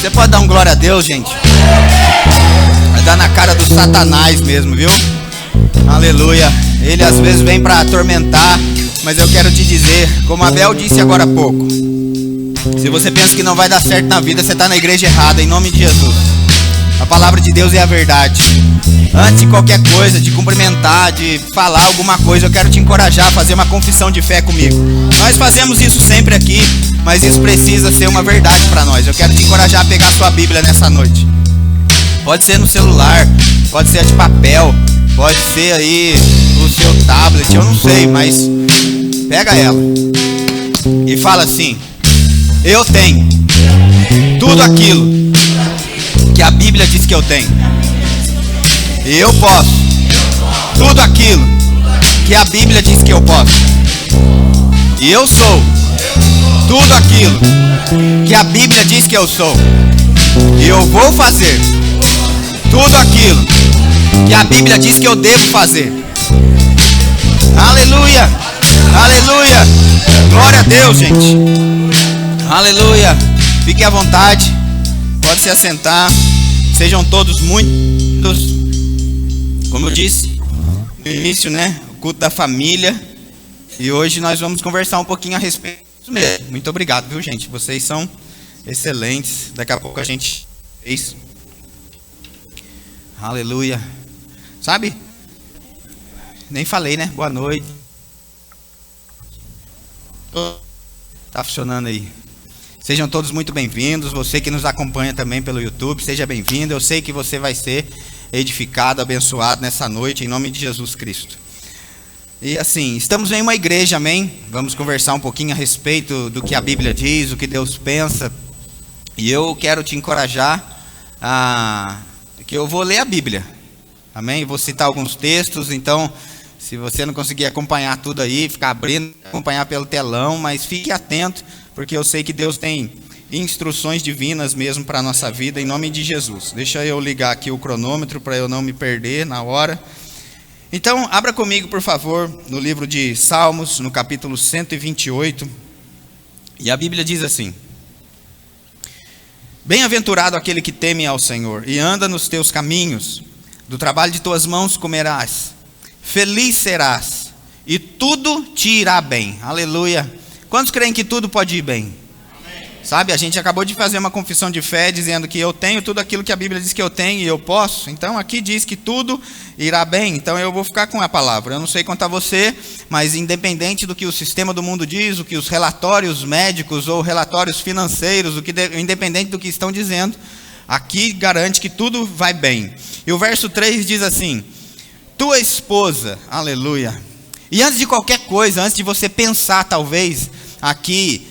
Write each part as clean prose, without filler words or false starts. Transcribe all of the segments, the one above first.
Você pode dar um glória a Deus, gente? Vai dar na cara do Satanás mesmo, viu? Aleluia. Ele às vezes vem para atormentar, mas eu quero te dizer, como Abel disse agora há pouco, se você pensa que não vai dar certo na vida, você está na igreja errada, em nome de Jesus. A palavra de Deus é a verdade. Antes de qualquer coisa, de cumprimentar, de falar alguma coisa, eu quero te encorajar a fazer uma confissão de fé comigo. Nós fazemos isso sempre aqui, mas isso precisa ser uma verdade para nós. Eu quero te encorajar a pegar a sua Bíblia nessa noite. Pode ser no celular, pode ser de papel, pode ser aí no seu tablet, eu não sei, mas pega ela e fala assim: eu tenho tudo aquilo que a Bíblia diz que eu tenho. E eu posso tudo aquilo que a Bíblia diz que eu posso. E eu sou tudo aquilo que a Bíblia diz que eu sou. E eu vou fazer tudo aquilo que a Bíblia diz que eu devo fazer. Aleluia, aleluia, glória a Deus, gente. Aleluia, fique à vontade, pode se assentar. Sejam todos muitos, como eu disse no início, né? O culto da família. E hoje nós vamos conversar um pouquinho a respeito disso mesmo. Muito obrigado, viu, gente? Vocês são excelentes. Daqui a pouco a gente fez. Aleluia. Sabe? Nem falei, né? Boa noite. Tá funcionando aí. Sejam todos muito bem-vindos. Você que nos acompanha também pelo YouTube, seja bem-vindo. Eu sei que você vai ser edificado, abençoado nessa noite, em nome de Jesus Cristo. E assim, estamos em uma igreja, amém? Vamos conversar um pouquinho a respeito do que a Bíblia diz, o que Deus pensa. E eu quero te encorajar que eu vou ler a Bíblia, amém? Vou citar alguns textos, então se você não conseguir acompanhar tudo aí, ficar abrindo, acompanhar pelo telão, mas fique atento, porque eu sei que Deus tem instruções divinas mesmo para a nossa vida, em nome de Jesus. Deixa eu ligar aqui o cronômetro para eu não me perder na hora. Então, abra comigo, por favor, no livro de Salmos, no capítulo 128, e a Bíblia diz assim: bem-aventurado aquele que teme ao Senhor e anda nos teus caminhos, do trabalho de tuas mãos comerás, feliz serás, e tudo te irá bem. Aleluia. Quantos creem que tudo pode ir bem? Amém. Sabe, a gente acabou de fazer uma confissão de fé, dizendo que eu tenho tudo aquilo que a Bíblia diz que eu tenho e eu posso. Então aqui diz que tudo irá bem, então eu vou ficar com a palavra. Eu não sei quanto a você, mas independente do que o sistema do mundo diz, o que os relatórios médicos ou relatórios financeiros, independente do que estão dizendo, aqui garante que tudo vai bem. E o verso 3 diz assim: tua esposa, aleluia. E antes de qualquer coisa, antes de você pensar talvez aqui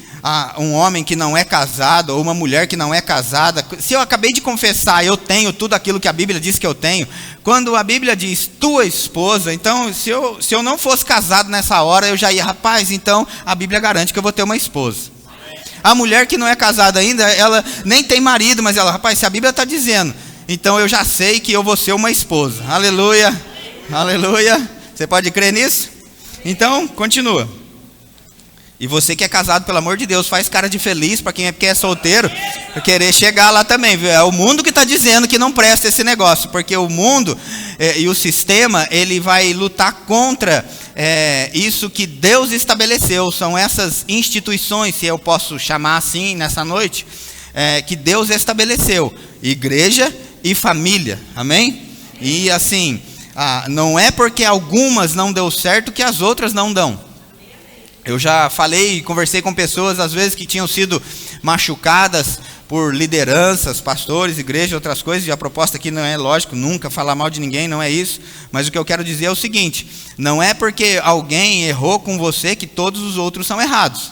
um homem que não é casado ou uma mulher que não é casada, se eu acabei de confessar, eu tenho tudo aquilo que a Bíblia diz que eu tenho, quando a Bíblia diz tua esposa, então se eu não fosse casado nessa hora, eu já ia, rapaz, então a Bíblia garante que eu vou ter uma esposa. A mulher que não é casada ainda, ela nem tem marido, mas ela, rapaz, se a Bíblia está dizendo, então eu já sei que eu vou ser uma esposa. Aleluia, aleluia. Você pode crer nisso? Então, continua. E você que é casado, pelo amor de Deus, faz cara de feliz para quem é solteiro, para querer chegar lá também, viu? É o mundo que está dizendo que não presta esse negócio, porque o mundo e o sistema, ele vai lutar contra isso que Deus estabeleceu. São essas instituições, se eu posso chamar assim nessa noite, que Deus estabeleceu. Igreja e família, amém? E assim, não é porque algumas não deu certo que as outras não dão. Eu já falei e conversei com pessoas, às vezes, que tinham sido machucadas por lideranças, pastores, igreja, outras coisas. E a proposta aqui não é, lógico, nunca falar mal de ninguém, não é isso. Mas o que eu quero dizer é o seguinte: não é porque alguém errou com você que todos os outros são errados.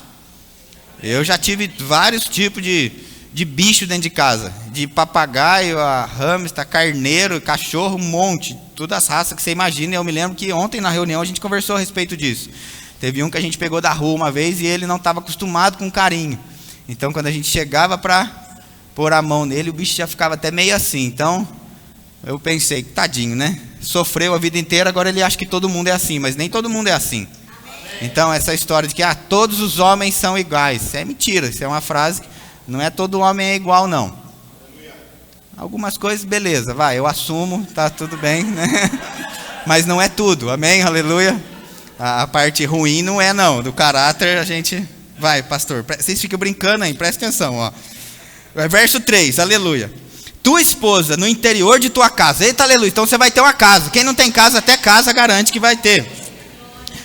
Eu já tive vários tipos de bicho dentro de casa. De papagaio, a hamster, carneiro, cachorro, um monte. Todas as raças que você imagina. Eu me lembro que ontem na reunião a gente conversou a respeito disso. Teve um que a gente pegou da rua uma vez e ele não estava acostumado com carinho. Então, quando a gente chegava para pôr a mão nele, o bicho já ficava até meio assim. Então, eu pensei, tadinho, né? Sofreu a vida inteira, agora ele acha que todo mundo é assim, mas nem todo mundo é assim. Então, essa história de que todos os homens são iguais, isso é mentira. Isso é uma frase que não é todo homem é igual, não. Algumas coisas, beleza, vai, eu assumo, tá tudo bem, né? Mas não é tudo, amém, aleluia. A parte ruim não é não, do caráter a gente... Vai, pastor, vocês ficam brincando aí, presta atenção, ó. Verso 3, aleluia. Tua esposa no interior de tua casa, eita aleluia, então você vai ter uma casa. Quem não tem casa, até casa garante que vai ter.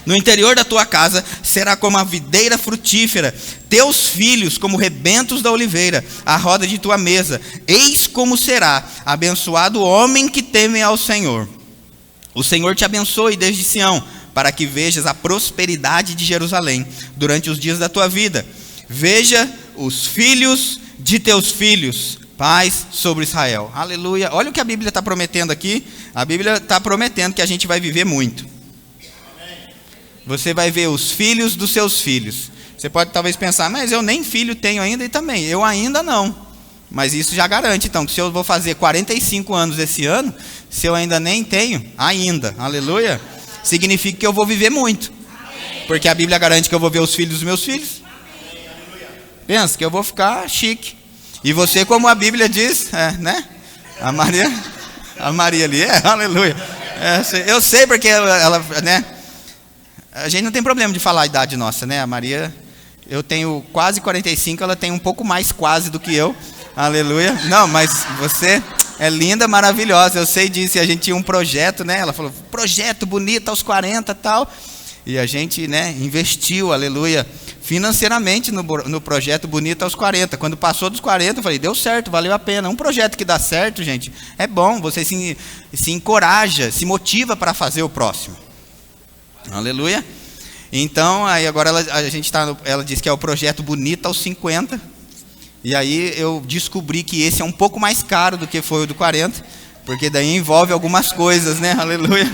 No interior da tua casa será como a videira frutífera, teus filhos como rebentos da oliveira, a roda de tua mesa. Eis como será abençoado o homem que teme ao Senhor. O Senhor te abençoe desde Sião, para que vejas a prosperidade de Jerusalém durante os dias da tua vida. Veja os filhos de teus filhos, paz sobre Israel. Aleluia. Olha o que a Bíblia está prometendo aqui. A Bíblia está prometendo que a gente vai viver muito. Você vai ver os filhos dos seus filhos. Você pode talvez pensar, mas eu nem filho tenho ainda, e também, eu ainda não. Mas isso já garante, então, que se eu vou fazer 45 anos esse ano, se eu ainda nem tenho, ainda, aleluia, significa que eu vou viver muito. Porque a Bíblia garante que eu vou ver os filhos dos meus filhos. Pensa que eu vou ficar chique. E você, como a Bíblia diz, né? A Maria ali, aleluia. Eu sei porque ela, né? A gente não tem problema de falar a idade nossa, né? A Maria, eu tenho quase 45, ela tem um pouco mais quase do que eu. Aleluia. Não, mas você é linda, maravilhosa. Eu sei disso. E a gente tinha um projeto, né? Ela falou, projeto bonito aos 40 e tal. E a gente, né, investiu, aleluia, financeiramente no projeto bonito aos 40. Quando passou dos 40, eu falei, deu certo, valeu a pena. Um projeto que dá certo, gente, é bom. Você se encoraja, se motiva para fazer o próximo. Aleluia. Então, aí agora ela diz que é o projeto bonito aos 50. E aí eu descobri que esse é um pouco mais caro do que foi o do 40, porque daí envolve algumas coisas, né? Aleluia.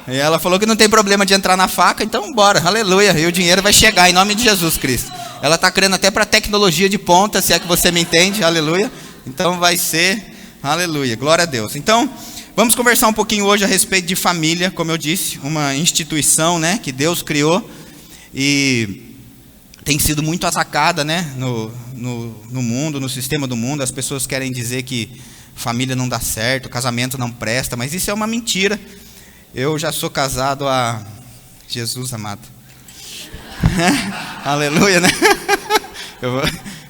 E ela falou que não tem problema de entrar na faca, então bora, aleluia. E o dinheiro vai chegar em nome de Jesus Cristo. Ela está crendo até para tecnologia de ponta, se é que você me entende, aleluia. Então vai ser, aleluia, glória a Deus. Então, vamos conversar um pouquinho hoje a respeito de família, como eu disse, uma instituição, né, que Deus criou e tem sido muito atacada, né, no mundo, no sistema do mundo. As pessoas querem dizer que família não dá certo, casamento não presta, mas isso é uma mentira. Eu já sou casado há... Jesus amado. Aleluia, né?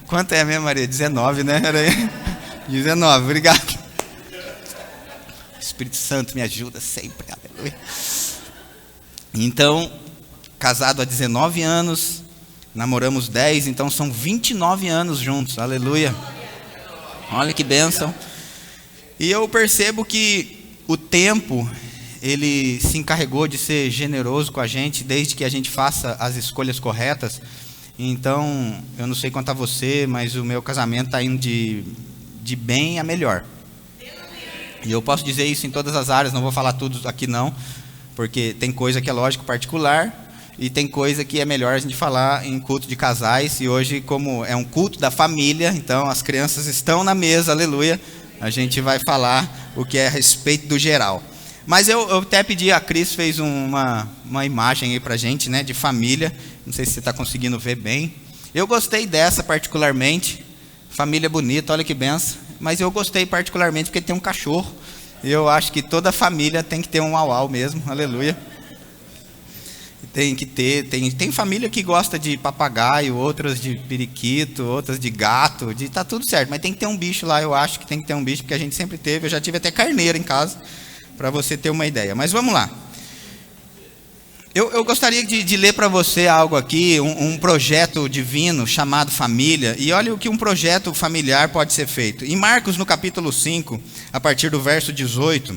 Quanto é mesmo, Maria? 19, né? 19, obrigado. Espírito Santo me ajuda sempre, aleluia. Então, casado há 19 anos, namoramos 10, então são 29 anos juntos, aleluia. Olha que bênção. E eu percebo que o tempo, ele se encarregou de ser generoso com a gente, desde que a gente faça as escolhas corretas. Então, eu não sei quanto a você, mas o meu casamento está indo de bem a melhor. E eu posso dizer isso em todas as áreas, não vou falar tudo aqui não, porque tem coisa que é lógico particular, e tem coisa que é melhor a gente falar em culto de casais. E hoje, como é um culto da família, então as crianças estão na mesa, aleluia, a gente vai falar o que é a respeito do geral. Mas eu até pedi, a Cris fez uma imagem aí pra gente, né, de família. Não sei se você está conseguindo ver bem. Eu gostei dessa particularmente. Família bonita, olha que benção. Mas eu gostei particularmente porque tem um cachorro. Eu acho que toda família tem que ter um uau mesmo, aleluia. Tem que ter, tem família que gosta de papagaio, outras de periquito, outras de gato, tá tudo certo. Mas tem que ter um bicho lá, eu acho que tem que ter um bicho, porque a gente sempre teve. Eu já tive até carneiro em casa, para você ter uma ideia. Mas vamos lá. Eu gostaria de ler para você algo aqui, um projeto divino chamado família. E olha o que um projeto familiar pode ser feito. Em Marcos, no capítulo 5, a partir do verso 18,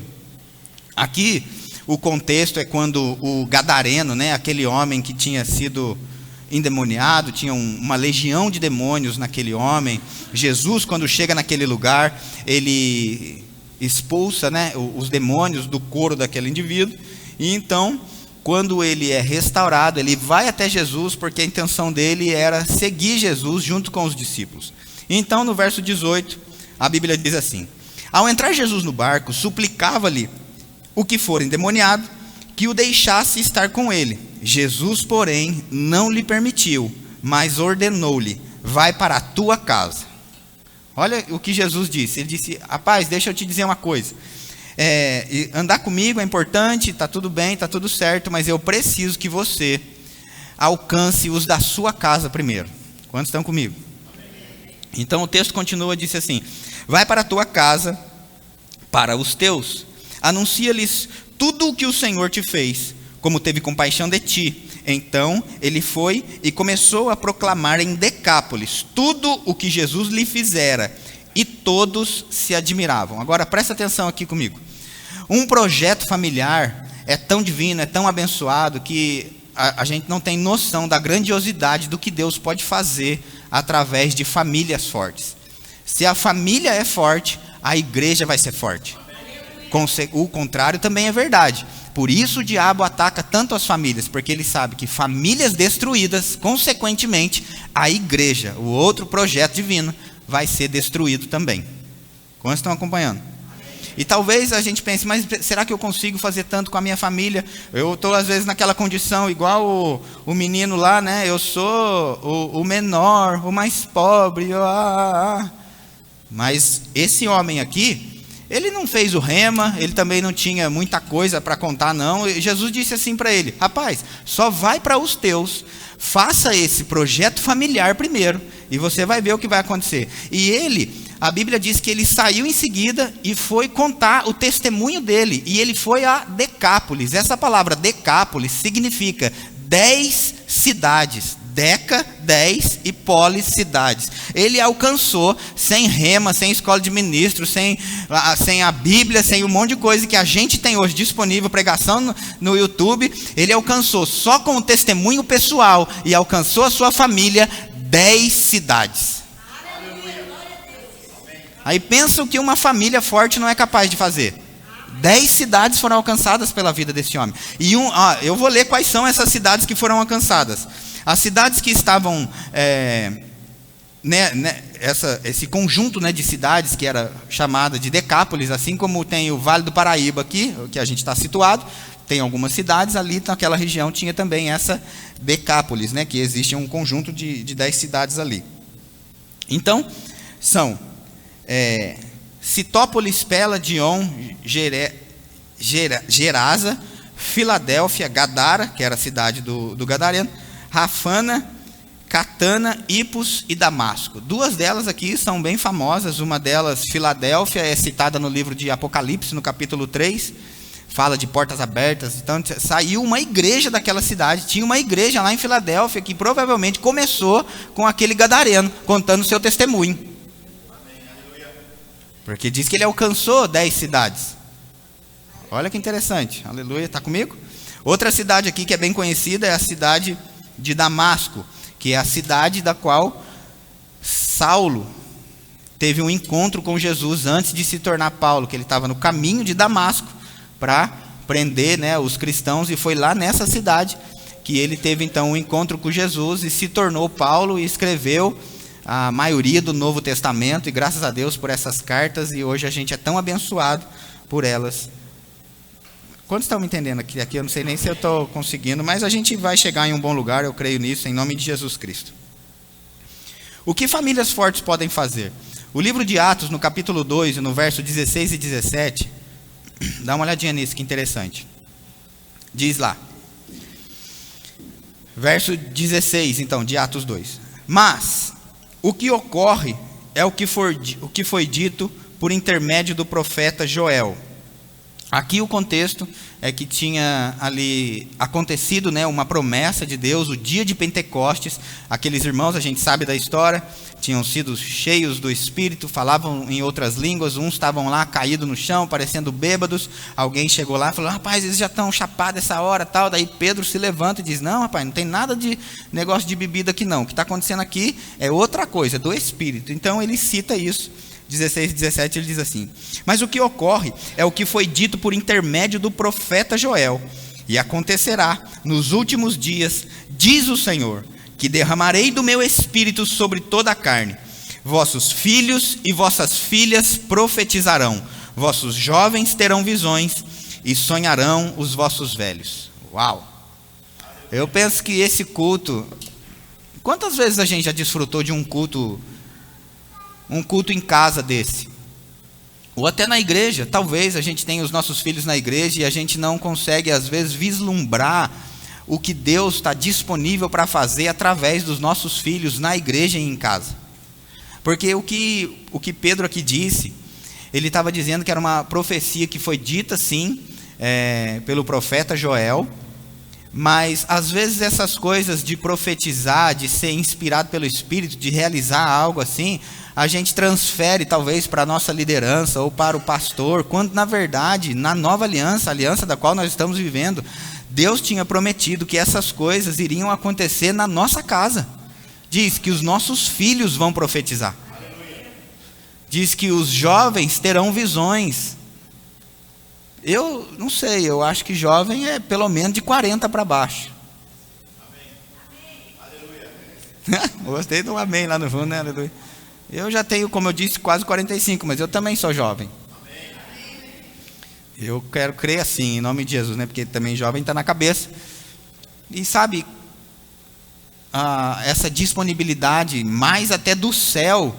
aqui o contexto é quando o gadareno, né, aquele homem que tinha sido endemoniado, tinha uma legião de demônios naquele homem. Jesus, quando chega naquele lugar, ele expulsa, né, os demônios do corpo daquele indivíduo. E então, quando ele é restaurado, ele vai até Jesus, porque a intenção dele era seguir Jesus junto com os discípulos. Então, no verso 18, a Bíblia diz assim: ao entrar Jesus no barco, suplicava-lhe o que for endemoniado que o deixasse estar com ele. Jesus, porém, não lhe permitiu, mas ordenou-lhe: vai para a tua casa. Olha o que Jesus disse. Ele disse: rapaz, deixa eu te dizer uma coisa. Andar comigo é importante, está tudo bem, está tudo certo, mas eu preciso que você alcance os da sua casa primeiro. Quantos estão comigo? Então o texto continua, disse assim: vai para a tua casa, para os teus, anuncia-lhes tudo o que o Senhor te fez, como teve compaixão de ti. Então ele foi e começou a proclamar em Decápolis tudo o que Jesus lhe fizera, e todos se admiravam. Agora presta atenção aqui comigo. Um projeto familiar é tão divino, é tão abençoado, que a gente não tem noção da grandiosidade do que Deus pode fazer através de famílias fortes. Se a família é forte, a igreja vai ser forte. O contrário também é verdade. Por isso o diabo ataca tanto as famílias, porque ele sabe que famílias destruídas, consequentemente, a igreja, o outro projeto divino, vai ser destruído também. Quantos estão acompanhando? E talvez a gente pense: mas será que eu consigo fazer tanto com a minha família? Eu estou às vezes naquela condição, igual o menino lá, né? Eu sou o menor, o mais pobre. Mas esse homem aqui, ele não fez o rema, ele também não tinha muita coisa para contar, não. E Jesus disse assim para ele: rapaz, só vai para os teus, faça esse projeto familiar primeiro, e você vai ver o que vai acontecer. E ele, a Bíblia diz que ele saiu em seguida e foi contar o testemunho dele, e ele foi a Decápolis. Essa palavra Decápolis significa 10 cidades. Deca, 10, e polis, cidades. Ele alcançou, sem rema, sem escola de ministros, sem a Bíblia, sem um monte de coisa que a gente tem hoje disponível, pregação no YouTube. Ele alcançou só com o testemunho pessoal, e alcançou a sua família 10 cidades. Aí pensa o que uma família forte não é capaz de fazer. 10 cidades foram alcançadas pela vida desse homem. E eu vou ler quais são essas cidades que foram alcançadas. As cidades que estavam, esse conjunto, de cidades que era chamada de Decápolis, assim como tem o Vale do Paraíba aqui, que a gente está situado, tem algumas cidades ali naquela região, tinha também essa Decápolis, que existe um conjunto de 10 cidades ali. Então, são Citópolis, Pela, Dion, Gerasa, Filadélfia, Gadara, que era a cidade do Gadareno, Rafana, Catana, Ipos e Damasco. 2 delas aqui são bem famosas. Uma delas, Filadélfia, é citada no livro de Apocalipse, no capítulo 3. Fala de portas abertas. Então saiu uma igreja daquela cidade. Tinha uma igreja lá em Filadélfia que provavelmente começou com aquele gadareno, contando o seu testemunho. Porque diz que ele alcançou 10 cidades. Olha que interessante. Aleluia, está comigo? Outra cidade aqui que é bem conhecida é a cidade de Damasco, que é a cidade da qual Saulo teve um encontro com Jesus antes de se tornar Paulo, que ele estava no caminho de Damasco para prender, os cristãos, e foi lá nessa cidade que ele teve então um encontro com Jesus e se tornou Paulo e escreveu a maioria do Novo Testamento, e graças a Deus por essas cartas, e hoje a gente é tão abençoado por elas. Quantos estão me entendendo aqui? Eu não sei nem se eu estou conseguindo, mas a gente vai chegar em um bom lugar, eu creio nisso, em nome de Jesus Cristo. O que famílias fortes podem fazer? O livro de Atos, no capítulo 2, no verso 16 e 17, dá uma olhadinha nisso, que interessante. Diz lá, verso 16, então, de Atos 2. Mas o que ocorre é o que foi dito por intermédio do profeta Joel. Aqui o contexto é que tinha ali acontecido, uma promessa de Deus, o dia de Pentecostes. Aqueles irmãos, a gente sabe da história, tinham sido cheios do Espírito, falavam em outras línguas, uns estavam lá caídos no chão, parecendo bêbados. Alguém chegou lá e falou: rapaz, eles já estão chapados essa hora, tal. Daí Pedro se levanta e diz: não, rapaz, não tem nada de negócio de bebida aqui não. O que está acontecendo aqui é outra coisa, do Espírito. Então ele cita isso. 16 e 17 ele diz assim: mas o que ocorre é o que foi dito por intermédio do profeta Joel, e acontecerá nos últimos dias, diz o Senhor, que derramarei do meu espírito sobre toda a carne. Vossos filhos e vossas filhas profetizarão, vossos jovens terão visões, e sonharão os vossos velhos. Uau! Eu penso que esse culto, quantas vezes a gente já desfrutou de um culto um culto em casa desse? Ou até na igreja. Talvez a gente tenha os nossos filhos na igreja e a gente não consegue às vezes vislumbrar o que Deus está disponível para fazer através dos nossos filhos na igreja e em casa. Porque o que Pedro aqui disse, ele estava dizendo que era uma profecia que foi dita sim pelo profeta Joel, mas às vezes essas coisas de profetizar, de ser inspirado pelo Espírito, de realizar algo assim, a gente transfere talvez para a nossa liderança ou para o pastor, quando na verdade, na nova aliança, a aliança da qual nós estamos vivendo, Deus tinha prometido que essas coisas iriam acontecer na nossa casa. Diz que os nossos filhos vão profetizar. Diz que os jovens terão visões. Eu não sei, eu acho que jovem é pelo menos de 40 para baixo. Amém. Gostei do amém lá no fundo, né? Aleluia. Eu já tenho, como eu disse, quase 45, mas eu também sou jovem. Eu quero crer assim, em nome de Jesus, né? Porque também jovem está na cabeça. E sabe, essa disponibilidade, mais até do céu,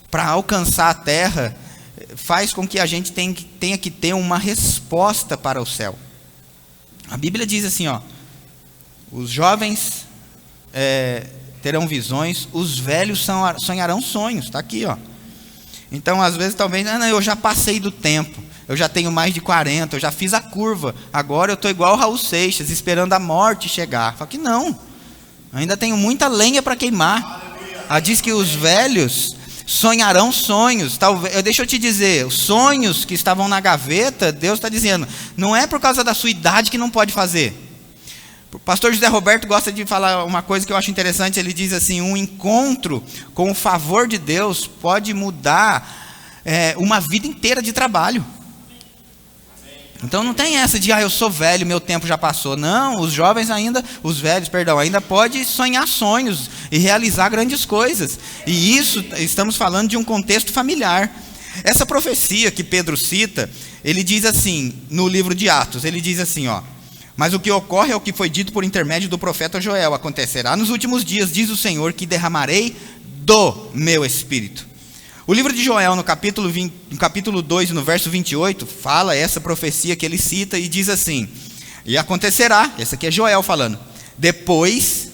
para alcançar a terra, faz com que a gente tenha que ter uma resposta para o céu. A Bíblia diz assim, os jovens terão visões, os velhos sonharão sonhos, está aqui, Então às vezes talvez, eu já passei do tempo, eu já tenho mais de 40, eu já fiz a curva, agora eu estou igual o Raul Seixas, esperando a morte chegar. Fala que não, ainda tenho muita lenha para queimar. Ela diz que os velhos sonharão sonhos. Talvez, deixa eu te dizer, os sonhos que estavam na gaveta, Deus está dizendo, não é por causa da sua idade que não pode fazer. O pastor José Roberto gosta de falar uma coisa que eu acho interessante. Ele diz assim, um encontro com o favor de Deus pode mudar uma vida inteira de trabalho. Então não tem essa de, eu sou velho, meu tempo já passou. Não, os jovens ainda, os velhos, perdão, ainda podem sonhar sonhos e realizar grandes coisas. E isso, estamos falando de um contexto familiar. Essa profecia que Pedro cita, ele diz assim, no livro de Atos, ele diz assim, mas o que ocorre é o que foi dito por intermédio do profeta Joel. Acontecerá nos últimos dias, diz o Senhor, que derramarei do meu Espírito. O livro de Joel, no capítulo 2, no verso 28, fala essa profecia que ele cita e diz assim, e acontecerá, essa aqui é Joel falando, depois,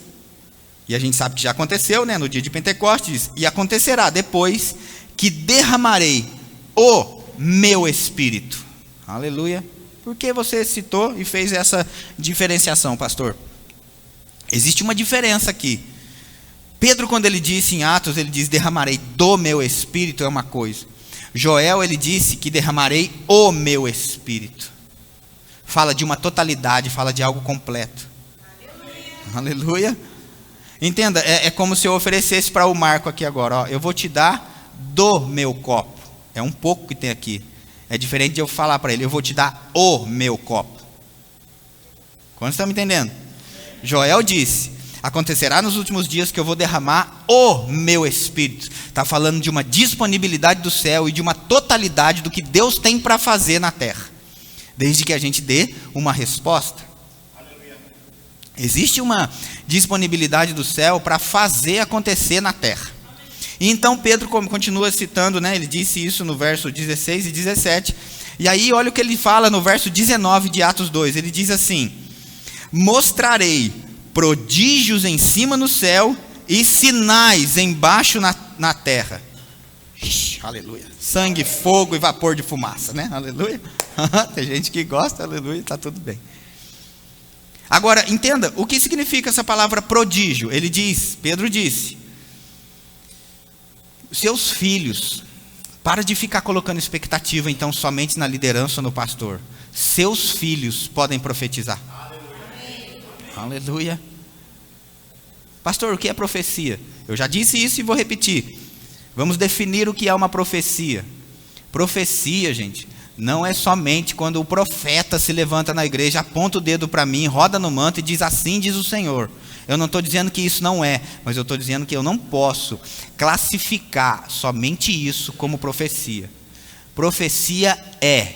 e a gente sabe que já aconteceu, né, no dia de Pentecostes, diz, e acontecerá depois que derramarei o meu Espírito. Aleluia. Por que você citou e fez essa diferenciação, pastor? Existe uma diferença aqui. Pedro, quando ele disse em Atos, ele diz, derramarei do meu Espírito, é uma coisa. Joel, ele disse que derramarei o meu Espírito. Fala de uma totalidade, fala de algo completo. Aleluia. Aleluia. Entenda, é como se eu oferecesse para o Marco aqui agora, eu vou te dar do meu copo. É um pouco que tem aqui. É diferente de eu falar para ele, eu vou te dar o meu copo. Quando você está me entendendo? Joel disse, acontecerá nos últimos dias que eu vou derramar o meu Espírito. Está falando de uma disponibilidade do céu e de uma totalidade do que Deus tem para fazer na terra. Desde que a gente dê uma resposta. Aleluia. Existe uma disponibilidade do céu para fazer acontecer na terra. E então Pedro continua citando, né? Ele disse isso no verso 16 e 17. E aí olha o que ele fala no verso 19 de Atos 2. Ele diz assim, mostrarei prodígios em cima no céu e sinais embaixo na terra. Aleluia. Sangue, fogo e vapor de fumaça, né? Aleluia. Tem gente que gosta, aleluia, está tudo bem. Agora, entenda, o que significa essa palavra prodígio? Ele diz, Pedro disse, seus filhos, para de ficar colocando expectativa então somente na liderança ou no pastor. Seus filhos podem profetizar. Aleluia. Pastor, o que é profecia? Eu já disse isso e vou repetir. Vamos definir o que é uma profecia. Profecia, gente, não é somente quando o profeta se levanta na igreja, aponta o dedo para mim, roda no manto e diz assim diz o Senhor. Eu não estou dizendo que isso não é, mas eu estou dizendo que eu não posso classificar somente isso como profecia. Profecia é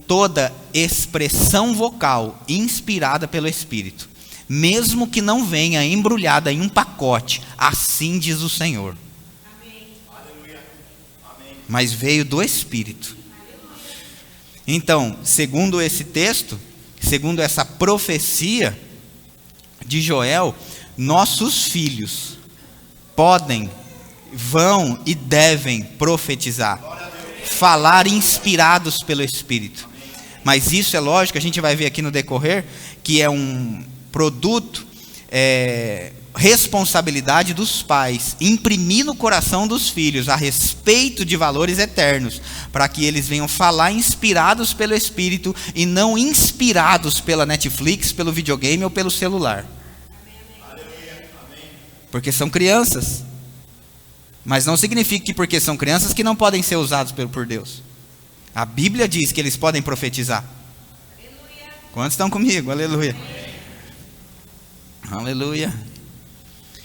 toda expressão vocal inspirada pelo Espírito, mesmo que não venha embrulhada em um pacote, assim diz o Senhor. Amém. mas veio do Espírito. Então, segundo esse texto, segundo essa profecia de Joel, nossos filhos podem, vão e devem profetizar, falar inspirados pelo Espírito. Mas isso é lógico, a gente vai ver aqui no decorrer, que é um produto, responsabilidade dos pais, imprimir no coração dos filhos a respeito de valores eternos, para que eles venham falar inspirados pelo Espírito e não inspirados pela Netflix, pelo videogame ou pelo celular. Porque são crianças, mas não significa que porque são crianças que não podem ser usados por Deus. A Bíblia diz que eles podem profetizar. Quantos estão comigo? Aleluia. Aleluia.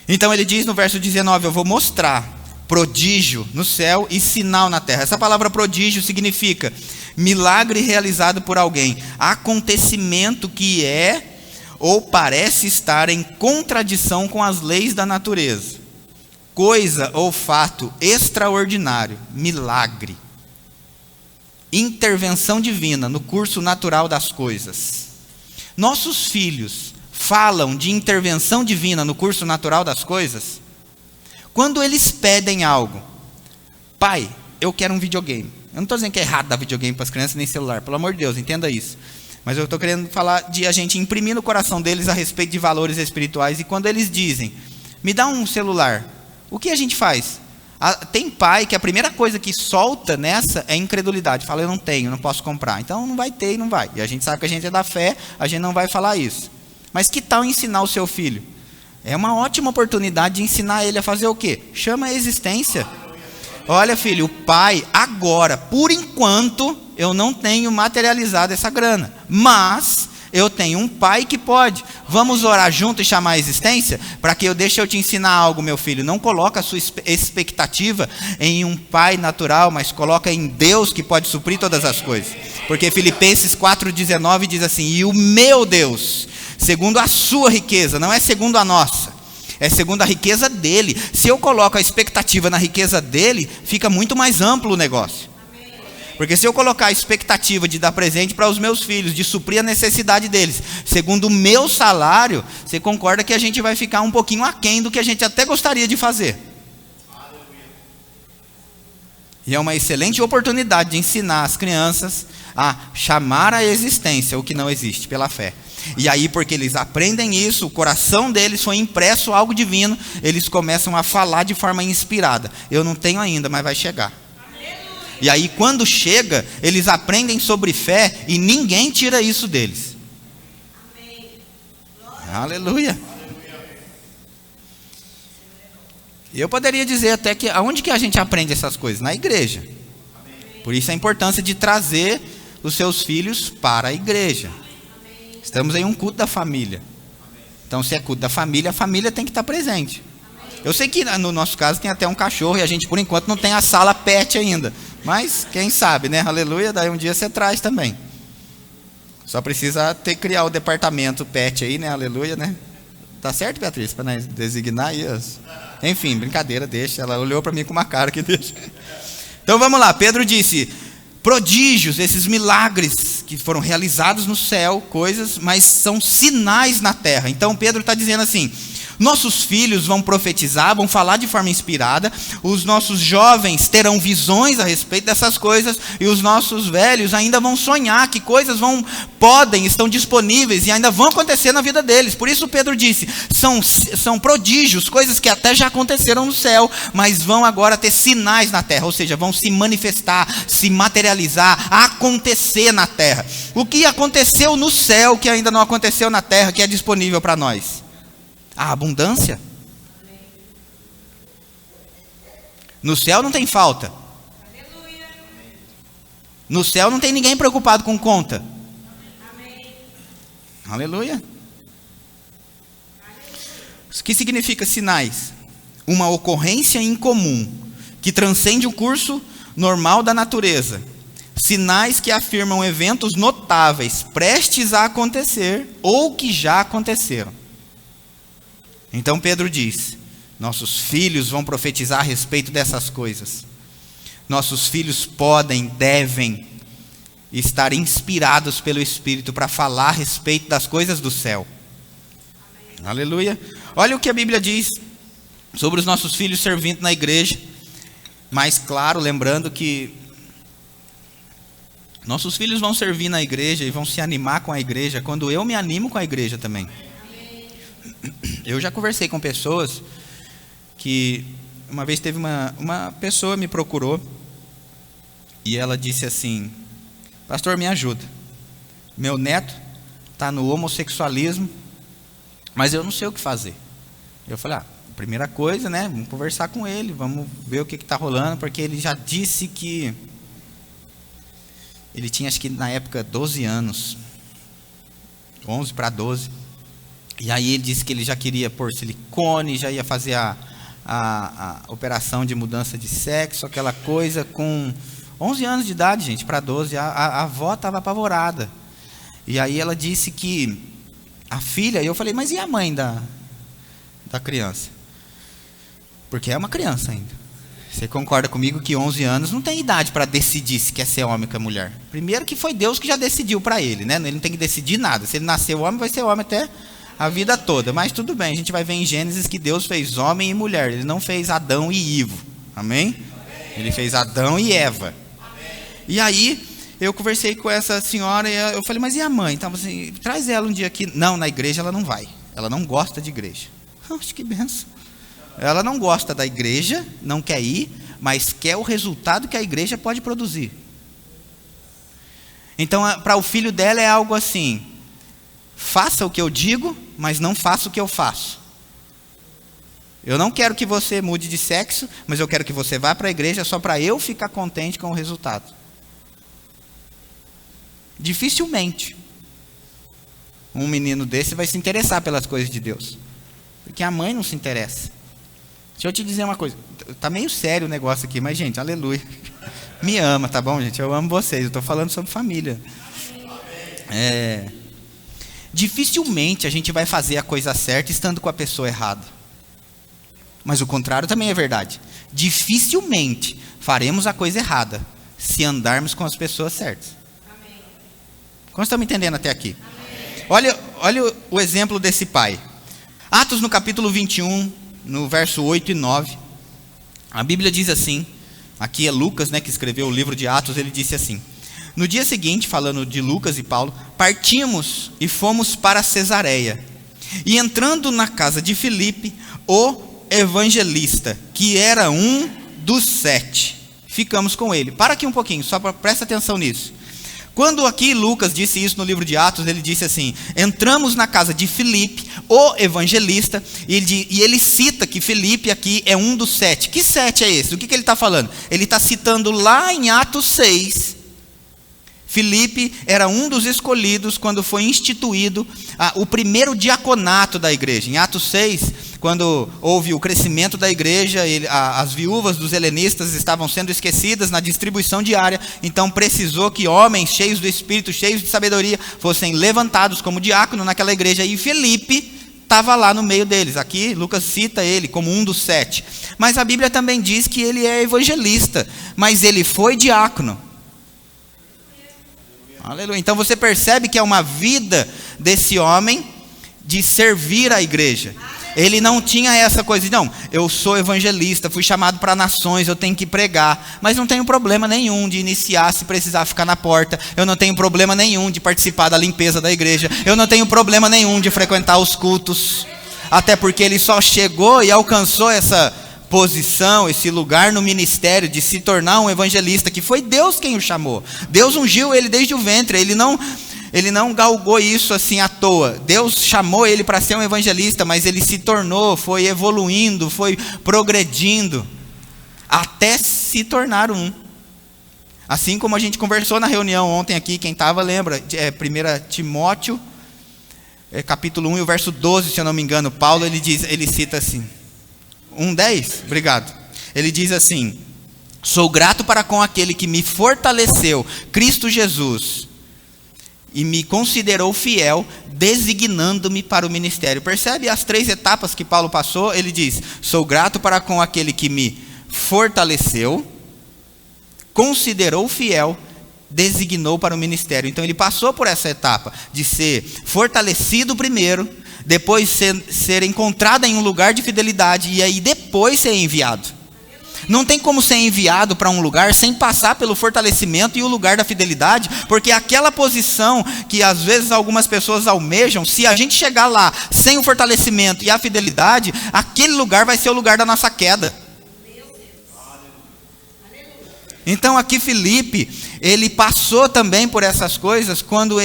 Então ele diz no verso 19, eu vou mostrar prodígio no céu e sinal na terra. Essa palavra prodígio significa milagre realizado por alguém, acontecimento que é ou parece estar em contradição com as leis da natureza, coisa ou fato extraordinário, milagre, intervenção divina no curso natural das coisas. Nossos filhos falam de intervenção divina no curso natural das coisas quando eles pedem algo. Pai, eu quero um videogame. Eu não estou dizendo que é errado dar videogame para as crianças nem celular, pelo amor de Deus, entenda isso. Mas eu estou querendo falar de a gente imprimir no coração deles a respeito de valores espirituais. E quando eles dizem, me dá um celular, o que a gente faz? Tem pai que a primeira coisa que solta nessa é incredulidade. Fala, eu não tenho, não posso comprar. Então não vai ter e não vai. E a gente sabe que a gente é da fé, a gente não vai falar isso. Mas que tal ensinar o seu filho? É uma ótima oportunidade de ensinar ele a fazer o quê? Chama a existência. Olha, filho, o pai agora, por enquanto, eu não tenho materializado essa grana. Mas eu tenho um pai que pode. Vamos orar junto e chamar a existência? Para que eu te ensinar algo, meu filho. Não coloca a sua expectativa em um pai natural, mas coloca em Deus que pode suprir todas as coisas. Porque Filipenses 4,19 diz assim, e o meu Deus, segundo a sua riqueza, não é segundo a nossa, é segundo a riqueza dele. Se eu coloco a expectativa na riqueza dele, fica muito mais amplo o negócio. Porque se eu colocar a expectativa de dar presente para os meus filhos, de suprir a necessidade deles, segundo o meu salário, você concorda que a gente vai ficar um pouquinho aquém do que a gente até gostaria de fazer. E é uma excelente oportunidade de ensinar as crianças a chamar à existência o que não existe pela fé. E aí, porque eles aprendem isso, o coração deles foi impresso algo divino, eles começam a falar de forma inspirada. Eu não tenho ainda, mas vai chegar. E aí, quando chega, eles aprendem sobre fé e ninguém tira isso deles. Aleluia. Eu poderia dizer até que aonde que a gente aprende essas coisas? Na igreja. Por isso a importância de trazer os seus filhos para a igreja. Estamos em um culto da família. Então, se é culto da família, a família tem que estar presente. Eu sei que no nosso caso tem até um cachorro e a gente por enquanto não tem a sala pet ainda. Mas quem sabe, né? Aleluia, daí um dia você traz também. Só precisa criar o departamento pet aí, né? Aleluia, né? Tá certo, Beatriz? Para nós designar isso. Enfim, brincadeira, deixa. Ela olhou para mim com uma cara que deixa. Então vamos lá, Pedro disse, prodígios, esses milagres que foram realizados no céu, coisas, mas são sinais na terra. Então Pedro está dizendo assim, nossos filhos vão profetizar, vão falar de forma inspirada, os nossos jovens terão visões a respeito dessas coisas, e os nossos velhos ainda vão sonhar que coisas estão disponíveis e ainda vão acontecer na vida deles. Por isso Pedro disse, são prodígios, coisas que até já aconteceram no céu, mas vão agora ter sinais na terra, ou seja, vão se manifestar, se materializar, acontecer na terra. O que aconteceu no céu que ainda não aconteceu na terra, que é disponível para nós? A abundância. No céu não tem falta. No céu não tem ninguém preocupado com conta. Aleluia. O que significa sinais? Uma ocorrência incomum que transcende o curso normal da natureza. Sinais que afirmam eventos notáveis prestes a acontecer ou que já aconteceram. Então Pedro diz, nossos filhos vão profetizar a respeito dessas coisas. nossos filhos podem, devem estar inspirados pelo Espírito para falar a respeito das coisas do céu. Amém. Aleluia. Olha o que a Bíblia diz sobre os nossos filhos servindo na igreja. Mas claro, lembrando que nossos filhos vão servir na igreja e vão se animar com a igreja quando eu me animo com a igreja também. Eu já conversei com pessoas que uma vez teve uma pessoa me procurou e ela disse assim: pastor, me ajuda, meu neto está no homossexualismo, mas eu não sei o que fazer. Eu falei, primeira coisa, né, vamos conversar com ele, vamos ver o que está rolando, porque ele já disse que ele tinha, acho que na época, 12 anos, 11 para 12, e aí ele disse que ele já queria pôr silicone, já ia fazer a operação de mudança de sexo, aquela coisa, com 11 anos de idade, gente, para 12, a avó estava apavorada. E aí ela disse que a filha, e eu falei, mas e a mãe da criança? Porque é uma criança ainda. Você concorda comigo que 11 anos não tem idade para decidir se quer ser homem ou quer mulher? Primeiro que foi Deus que já decidiu para ele, né? Ele não tem que decidir nada. Se ele nasceu homem, vai ser homem até a vida toda. Mas tudo bem, a gente vai ver em Gênesis que Deus fez homem e mulher. Ele não fez Adão e Ivo. Amém? Ele fez Adão e Eva. E aí, eu conversei com essa senhora e eu falei, mas e a mãe? Então, assim, traz ela um dia aqui. Não, na igreja ela não vai. Ela não gosta de igreja. Acho que benção. Ela não gosta da igreja, não quer ir, mas quer o resultado que a igreja pode produzir. Então, para o filho dela é algo assim: faça o que eu digo, mas não faça o que eu faço. Eu não quero que você mude de sexo, mas eu quero que você vá para a igreja só para eu ficar contente com o resultado. Dificilmente um menino desse vai se interessar pelas coisas de Deus, porque a mãe não se interessa. Deixa eu te dizer uma coisa, tá meio sério o negócio aqui, mas gente, aleluia, me ama, tá bom, gente? Eu amo vocês, eu estou falando sobre família. Dificilmente a gente vai fazer a coisa certa estando com a pessoa errada. Mas o contrário também é verdade. Dificilmente faremos a coisa errada se andarmos com as pessoas certas. Como estão me entendendo até aqui? Olha o exemplo desse pai. Atos no capítulo 21, no verso 8 e 9. A Bíblia diz assim, aqui é Lucas, né, que escreveu o livro de Atos, ele disse assim: no dia seguinte, falando de Lucas e Paulo, partimos e fomos para Cesareia. E entrando na casa de Filipe, o evangelista, que era um dos 7, ficamos com ele. Para aqui um pouquinho, só presta atenção nisso. Quando aqui Lucas disse isso no livro de Atos, ele disse assim: entramos na casa de Filipe, o evangelista, e ele cita que Filipe aqui é um dos 7. Que 7 é esse? Do que ele está falando? Ele está citando lá em Atos 6. Filipe era um dos escolhidos quando foi instituído o primeiro diaconato da igreja. Em Atos 6, quando houve o crescimento da igreja, as viúvas dos helenistas estavam sendo esquecidas na distribuição diária, então precisou que homens cheios do Espírito, cheios de sabedoria, fossem levantados como diácono naquela igreja, e Filipe estava lá no meio deles. Aqui Lucas cita ele como um dos 7, mas a Bíblia também diz que ele é evangelista, mas ele foi diácono. Aleluia. Então você percebe que é uma vida desse homem de servir a igreja. Ele não tinha essa coisa de, não, eu sou evangelista, fui chamado para nações, eu tenho que pregar, mas não tenho problema nenhum de iniciar se precisar ficar na porta, eu não tenho problema nenhum de participar da limpeza da igreja, eu não tenho problema nenhum de frequentar os cultos, até porque ele só chegou e alcançou essa posição, esse lugar no ministério de se tornar um evangelista, que foi Deus quem o chamou. Deus ungiu ele desde o ventre, ele não galgou isso assim à toa. Deus chamou ele para ser um evangelista, mas ele se tornou, foi evoluindo, foi progredindo, até se tornar um. Assim como a gente conversou na reunião ontem aqui, quem estava lembra, 1 Timóteo, capítulo 1 e o verso 12, se eu não me engano, Paulo, ele cita assim, 1:10, obrigado. Ele diz assim: sou grato para com aquele que me fortaleceu, Cristo Jesus, e me considerou fiel, designando-me para o ministério. Percebe as 3 etapas que Paulo passou? Ele diz: sou grato para com aquele que me fortaleceu, considerou fiel, designou para o ministério. Então ele passou por essa etapa de ser fortalecido primeiro, depois ser encontrado em um lugar de fidelidade e aí depois ser enviado. Não tem como ser enviado para um lugar sem passar pelo fortalecimento e o lugar da fidelidade, porque aquela posição que às vezes algumas pessoas almejam, se a gente chegar lá sem o fortalecimento e a fidelidade, aquele lugar vai ser o lugar da nossa queda. Então aqui Filipe, ele passou também por essas coisas quando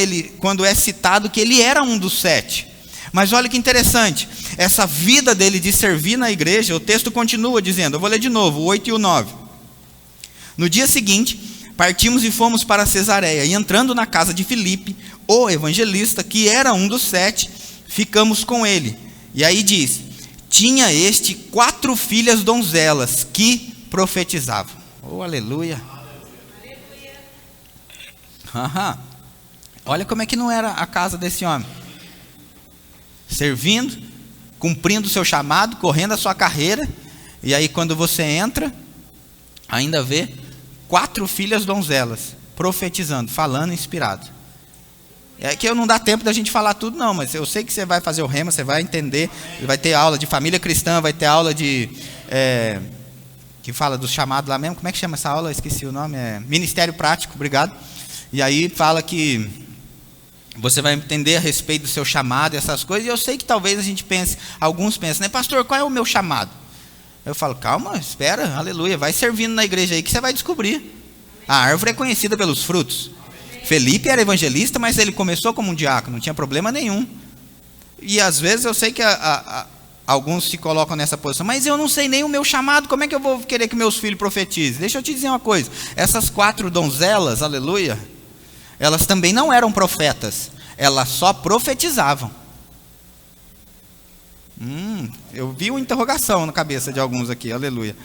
é citado que ele era um dos 7. Mas olha que interessante, essa vida dele de servir na igreja, o texto continua dizendo, eu vou ler de novo, o 8 e o 9. No dia seguinte, partimos e fomos para Cesareia, e entrando na casa de Filipe, o evangelista, que era um dos 7, ficamos com ele. E aí diz, tinha este 4 filhas donzelas que profetizavam. Oh, aleluia. Aham. Olha como é que não era a casa desse homem. Servindo, cumprindo o seu chamado, correndo a sua carreira. E aí quando você entra, ainda vê 4 filhas donzelas profetizando, falando inspirado. É que não dá tempo da gente falar tudo não, mas eu sei que você vai fazer o rema, você vai entender. Vai ter aula de família cristã, vai ter aula de... que fala do chamado lá mesmo, como é que chama essa aula? Eu esqueci o nome, Ministério Prático, obrigado. E aí fala que você vai entender a respeito do seu chamado e essas coisas, e eu sei que talvez a gente pense, alguns pensam, né, pastor, qual é o meu chamado? Eu falo, calma, espera, aleluia, vai servindo na igreja aí que você vai descobrir. A árvore é conhecida pelos frutos. Felipe era evangelista, mas ele começou como um diácono, não tinha problema nenhum. E às vezes eu sei que alguns se colocam nessa posição, mas eu não sei nem o meu chamado, como é que eu vou querer que meus filhos profetizem? Deixa eu te dizer uma coisa, essas 4 donzelas, aleluia, elas também não eram profetas, elas só profetizavam. Eu vi uma interrogação na cabeça de alguns aqui, aleluia.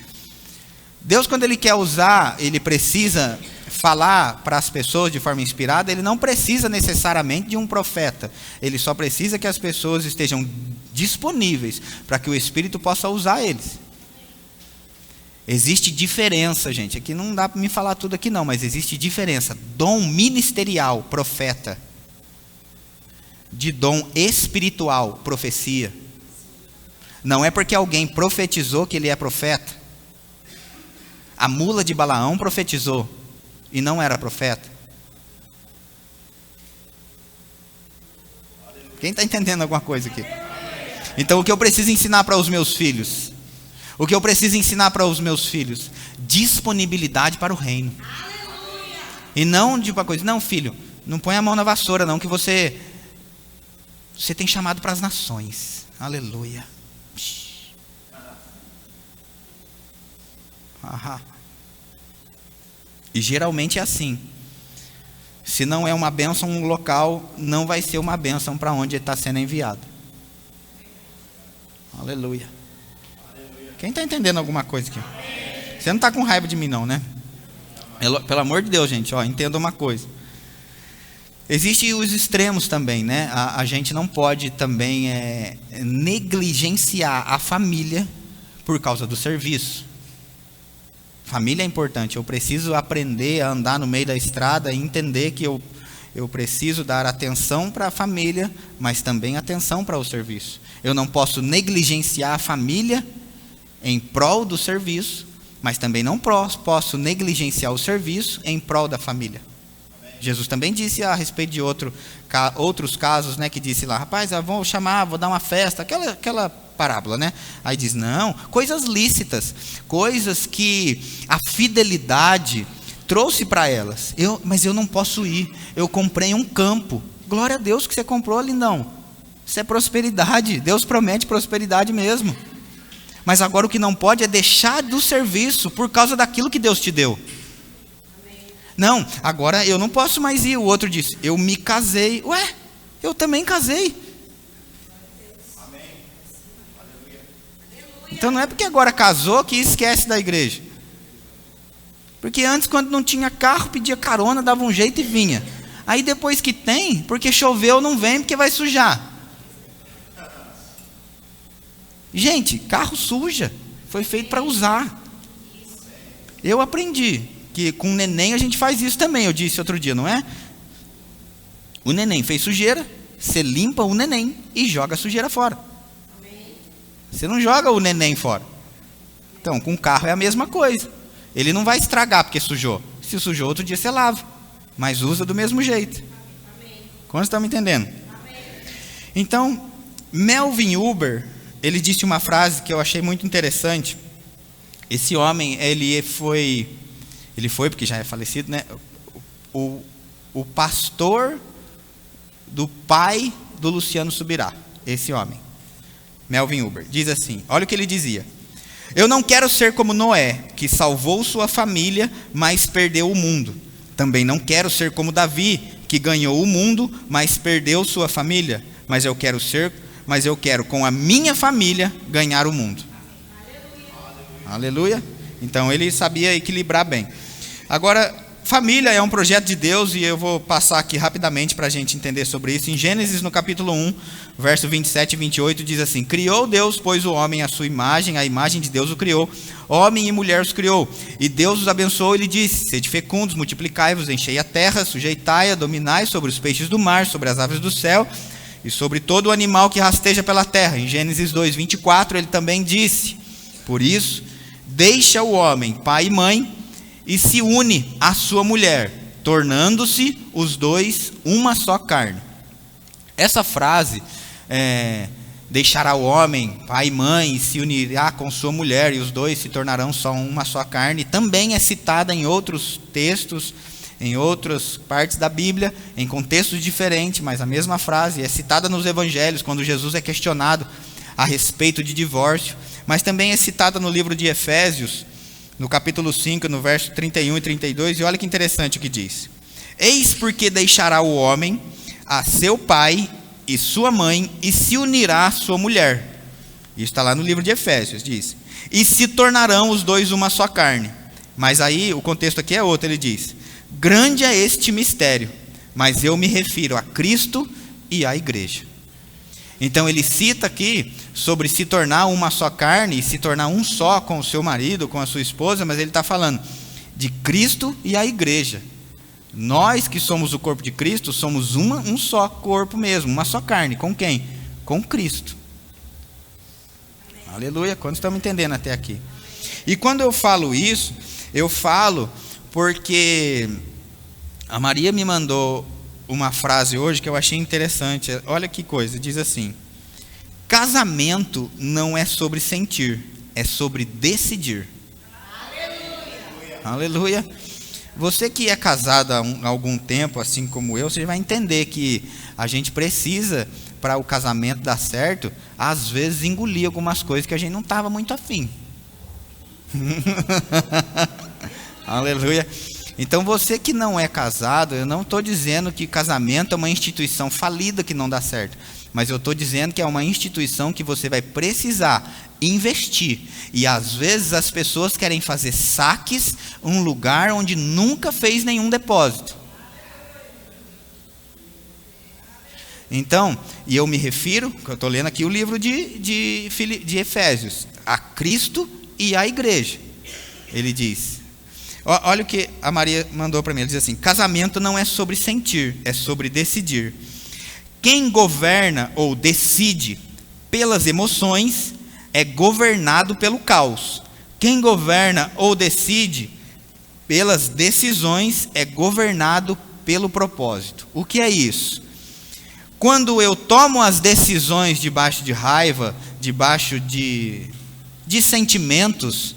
Deus, quando Ele quer usar, Ele precisa falar para as pessoas de forma inspirada, Ele não precisa necessariamente de um profeta, Ele só precisa que as pessoas estejam disponíveis para que o Espírito possa usar eles. Existe diferença, gente, aqui não dá para me falar tudo aqui não, mas existe diferença, dom ministerial, profeta, de dom espiritual, profecia. Não é porque alguém profetizou que ele é profeta. A mula de Balaão profetizou e não era profeta. Quem está entendendo alguma coisa aqui? Então o que eu preciso ensinar para os meus filhos? O que eu preciso ensinar para os meus filhos? Disponibilidade para o reino. E não de uma coisa, não filho, não põe a mão na vassoura não, que você tem chamado para as nações. Aleluia. E geralmente é assim. Se não é uma bênção um local, não vai ser uma bênção para onde ele está sendo enviado. Aleluia. Quem está entendendo alguma coisa aqui? Você não está com raiva de mim não, né? Pelo amor de Deus, gente, entenda uma coisa. Existem os extremos também, né? A gente não pode também negligenciar a família por causa do serviço. Família é importante, eu preciso aprender a andar no meio da estrada e entender que eu preciso dar atenção para a família, mas também atenção para o serviço. Eu não posso negligenciar a família em prol do serviço, mas também não posso negligenciar o serviço em prol da família. Jesus também disse a respeito de outros casos, né, que disse lá, rapaz, vou dar uma festa, aquela parábola, né? Aí diz, não, coisas lícitas, coisas que a fidelidade trouxe para elas, mas eu não posso ir, eu comprei um campo, glória a Deus que você comprou, lindão, isso é prosperidade, Deus promete prosperidade mesmo, mas agora o que não pode é deixar do serviço por causa daquilo que Deus te deu. Não, agora eu não posso mais ir. O outro disse, eu me casei. Ué, eu também casei. Então não é porque agora casou que esquece da igreja. Porque antes, quando não tinha carro, pedia carona, dava um jeito e vinha. Aí depois que tem, porque choveu, não vem porque vai sujar. Gente, carro suja. Foi feito para usar. Eu aprendi que com o neném a gente faz isso também, eu disse outro dia, não é? O neném fez sujeira, você limpa o neném e joga a sujeira fora. Você não joga o neném fora. Então, com o carro é a mesma coisa. Ele não vai estragar porque sujou. Se sujou, outro dia você lava. Mas usa do mesmo jeito. Quantos estão me entendendo? Então, Melvin Uber, ele disse uma frase que eu achei muito interessante. Esse homem, ele foi porque já é falecido, né? O pastor do pai do Luciano Subirá, esse homem, Melvin Uber, diz assim, olha o que ele dizia: eu não quero ser como Noé, que salvou sua família, mas perdeu o mundo. Também não quero ser como Davi, que ganhou o mundo, mas perdeu sua família. Mas eu quero com a minha família ganhar o mundo. Aleluia. Então ele sabia equilibrar bem. Agora, família é um projeto de Deus e eu vou passar aqui rapidamente para a gente entender sobre isso. Em Gênesis, no capítulo 1, verso 27 e 28, diz assim: criou Deus, pois, o homem à sua imagem, a imagem de Deus o criou, homem e mulher os criou. E Deus os abençoou e lhe disse: sede fecundos, multiplicai-vos, enchei a terra, sujeitai-a, dominai sobre os peixes do mar, sobre as aves do céu e sobre todo o animal que rasteja pela terra. Em Gênesis 2, 24, ele também disse: por isso, deixa o homem pai e mãe e se une à sua mulher, tornando-se os dois uma só carne. Essa frase, deixará o homem, pai e mãe, e se unirá com sua mulher, e os dois se tornarão só uma só carne, também é citada em outros textos, em outras partes da Bíblia, em contextos diferentes, mas a mesma frase é citada nos evangelhos, quando Jesus é questionado a respeito de divórcio, mas também é citada no livro de Efésios, no capítulo 5, no verso 31 e 32, e olha que interessante o que diz: eis porque deixará o homem a seu pai e sua mãe, e se unirá à sua mulher. Isso está lá no livro de Efésios, diz: e se tornarão os dois uma só carne. Mas aí, o contexto aqui é outro, ele diz: grande é este mistério, mas eu me refiro a Cristo e à igreja. Então ele cita aqui sobre se tornar uma só carne, e se tornar um só com o seu marido, com a sua esposa, mas ele está falando de Cristo e a igreja. Nós que somos o corpo de Cristo, somos um só corpo mesmo, uma só carne. Com quem? Com Cristo. Amém. Aleluia, quantos estão me entendendo até aqui? E quando eu falo isso, eu falo porque a Maria me mandou uma frase hoje que eu achei interessante. Olha que coisa, diz assim: casamento não é sobre sentir, é sobre decidir. Aleluia. Aleluia. Você que é casado há algum tempo, assim como eu, você vai entender que a gente precisa, para o casamento dar certo, às vezes engolir algumas coisas que a gente não estava muito afim. Aleluia. Então você que não é casado, eu não estou dizendo que casamento é uma instituição falida que não dá certo, mas eu estou dizendo que é uma instituição que você vai precisar investir, e às vezes as pessoas querem fazer saques um lugar onde nunca fez nenhum depósito. Então, e eu me refiro, eu estou lendo aqui o livro de Efésios, a Cristo e a igreja. Ele diz, olha o que a Maria mandou para mim, ela diz assim: casamento não é sobre sentir, é sobre decidir. Quem governa ou decide pelas emoções é governado pelo caos. Quem governa ou decide pelas decisões é governado pelo propósito. O que é isso? Quando eu tomo as decisões debaixo de raiva, debaixo de sentimentos,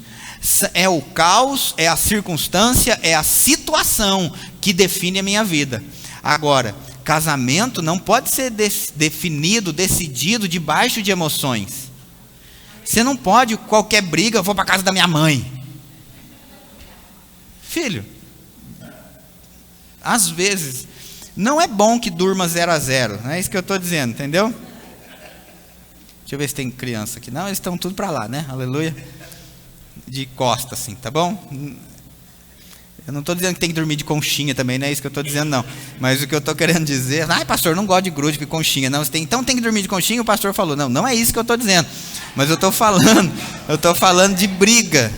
é o caos, é a circunstância, é a situação que define a minha vida. Agora, casamento não pode ser definido, decidido debaixo de emoções. Você não pode, qualquer briga, eu vou para casa da minha mãe. Filho, às vezes, não é bom que durma 0-0, não é isso que eu estou dizendo, entendeu? Deixa eu ver se tem criança aqui. Não, eles estão tudo para lá, né? Aleluia. De costa, assim, tá bom? Eu não estou dizendo que tem que dormir de conchinha também, não é isso que eu estou dizendo, não. Mas o que eu estou querendo dizer, pastor, não gosto de grude com conchinha. Não, então tem que dormir de conchinha, o pastor falou. Não, não é isso que eu estou dizendo. Mas eu estou falando de briga.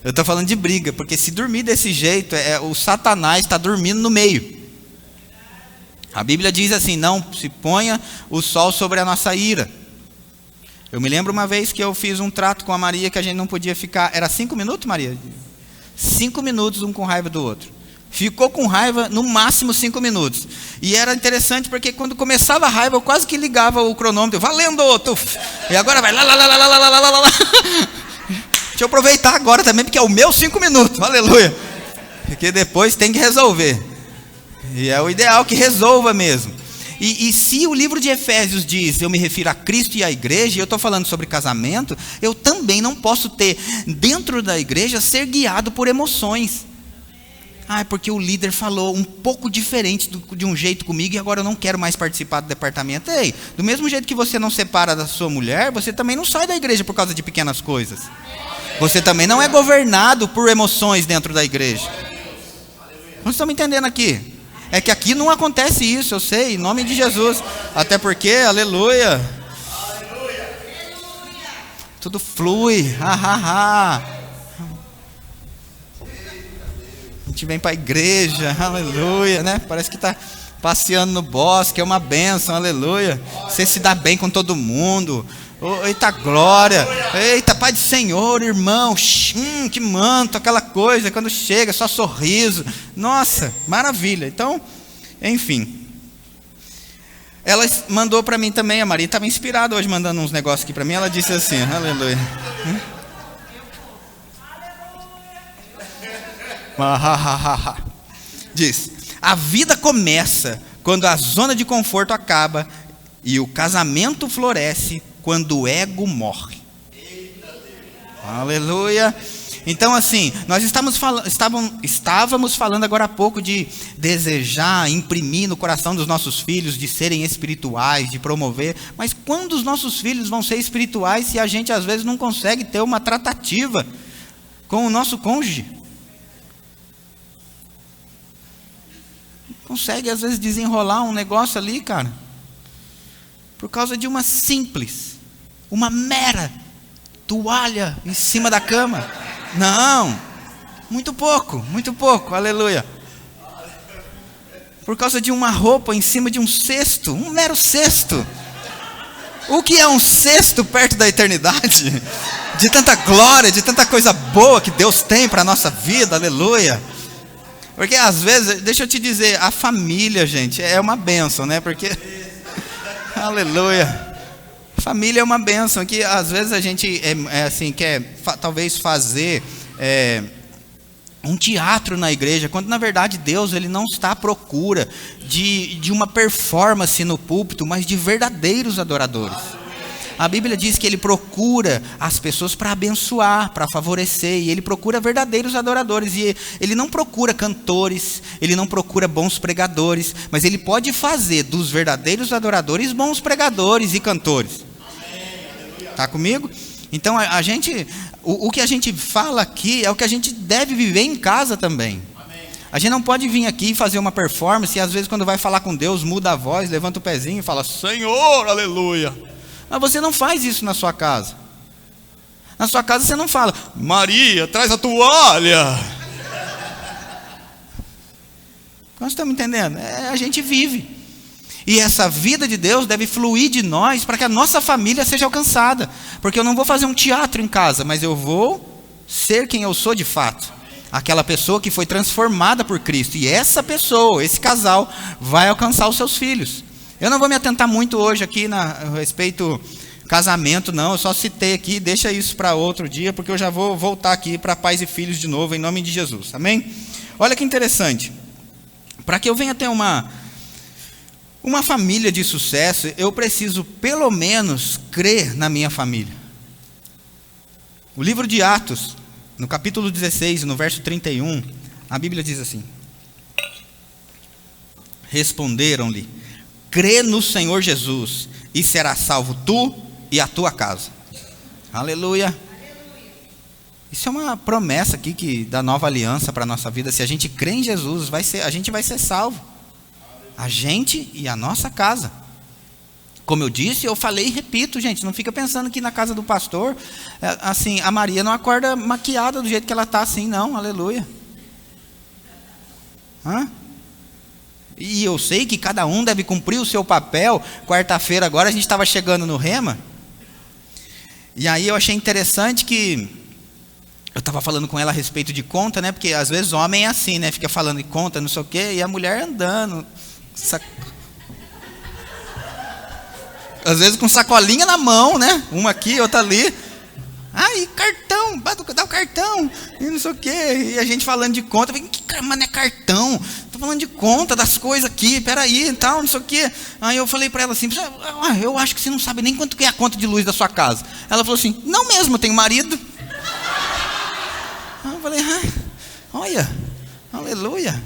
Eu estou falando de briga, porque se dormir desse jeito, o Satanás está dormindo no meio. A Bíblia diz assim: não se ponha o sol sobre a nossa ira. Eu me lembro uma vez que eu fiz um trato com a Maria que a gente não podia ficar. Era 5 minutos, Maria? 5 minutos um com raiva do outro. Ficou com raiva no máximo 5 minutos. E era interessante porque quando começava a raiva eu quase que ligava o cronômetro. Valendo, tuf. E agora vai lá, lá, lá, lá, lá, lá, lá, lá. Deixa eu aproveitar agora também, porque é o meu 5 minutos, aleluia. Porque depois tem que resolver. E é o ideal que resolva mesmo. E se o livro de Efésios diz, eu me refiro a Cristo e à igreja, e eu estou falando sobre casamento, eu também não posso ter, dentro da igreja, ser guiado por emoções. Ah, é porque o líder falou um pouco diferente de um jeito comigo, e agora eu não quero mais participar do departamento. Ei, do mesmo jeito que você não separa da sua mulher, você também não sai da igreja por causa de pequenas coisas. Você também não é governado por emoções dentro da igreja. Nós estamos entendendo aqui? É que aqui não acontece isso, eu sei, em nome de Jesus. Até porque, aleluia, tudo flui, A gente vem para a igreja, aleluia, né? Parece que está passeando no bosque, é uma bênção, aleluia. Você se dá bem com todo mundo. Oh, eita glória, eita Pai do Senhor, irmão, que manto, aquela coisa, quando chega, só sorriso, nossa, maravilha. Então, enfim, ela mandou para mim também, a Maria estava inspirada hoje, mandando uns negócios aqui para mim, ela disse assim, aleluia. Diz, a vida começa quando a zona de conforto acaba e o casamento floresce quando o ego morre. Aleluia. Então assim, nós estávamos falando agora há pouco de desejar, imprimir no coração dos nossos filhos, de serem espirituais, de promover. Mas quando os nossos filhos vão ser espirituais se a gente às vezes não consegue ter uma tratativa com o nosso cônjuge? Consegue às vezes desenrolar um negócio ali, cara, por causa de uma mera toalha em cima da cama. Não, muito pouco, aleluia. Por causa de uma roupa em cima de um cesto, um mero cesto. O que é um cesto perto da eternidade? De tanta glória, de tanta coisa boa que Deus tem para a nossa vida, aleluia. Porque às vezes, deixa eu te dizer, a família, gente, é uma bênção, né? Porque, aleluia, família é uma bênção, que às vezes a gente assim, quer talvez fazer um teatro na igreja, quando na verdade Deus ele não está à procura de uma performance no púlpito, mas de verdadeiros adoradores. A Bíblia diz que ele procura as pessoas para abençoar, para favorecer, e ele procura verdadeiros adoradores, e ele não procura cantores, ele não procura bons pregadores, mas ele pode fazer dos verdadeiros adoradores bons pregadores e cantores. Está comigo? Então a gente, o que a gente fala aqui é o que a gente deve viver em casa também. A gente não pode vir aqui e fazer uma performance, e às vezes quando vai falar com Deus, muda a voz, levanta o pezinho e fala, Senhor, aleluia. Mas você não faz isso na sua casa. Na sua casa você não fala, Maria, traz a toalha. Nós estamos entendendo? A gente vive. E essa vida de Deus deve fluir de nós para que a nossa família seja alcançada. Porque eu não vou fazer um teatro em casa, mas eu vou ser quem eu sou de fato. Aquela pessoa que foi transformada por Cristo. E essa pessoa, esse casal, vai alcançar os seus filhos. Eu não vou me atentar muito hoje aqui a respeito casamento, não. Eu só citei aqui, deixa isso para outro dia, porque eu já vou voltar aqui para pais e filhos de novo, em nome de Jesus. Amém? Olha que interessante. Para que eu venha ter uma família de sucesso, eu preciso pelo menos crer na minha família. O livro de Atos, no capítulo 16, no verso 31, a Bíblia diz assim: responderam-lhe, crê no Senhor Jesus e serás salvo tu e a tua casa. Aleluia. Isso é uma promessa aqui da nova aliança para a nossa vida. Se a gente crê em Jesus, a gente vai ser salvo. A gente e a nossa casa. Como eu disse, eu falei e repito, gente, não fica pensando que na casa do pastor, assim, a Maria não acorda maquiada do jeito que ela está assim, não, aleluia. E eu sei que cada um deve cumprir o seu papel. Quarta-feira agora a gente estava chegando no Rema, e aí eu achei interessante que eu estava falando com ela a respeito de conta, né? Porque às vezes homem é assim, né? Fica falando de conta, não sei o quê, e a mulher andando, às vezes com sacolinha na mão, né? Uma aqui, outra ali. Ai, cartão, dá o cartão, e não sei o quê. E a gente falando de conta, que mano é cartão? Tô falando de conta das coisas aqui, peraí, e tal, não sei o quê. Aí eu falei para ela assim, eu acho que você não sabe nem quanto que é a conta de luz da sua casa. Ela falou assim, não mesmo, eu tenho marido. Aí eu falei, olha, aleluia.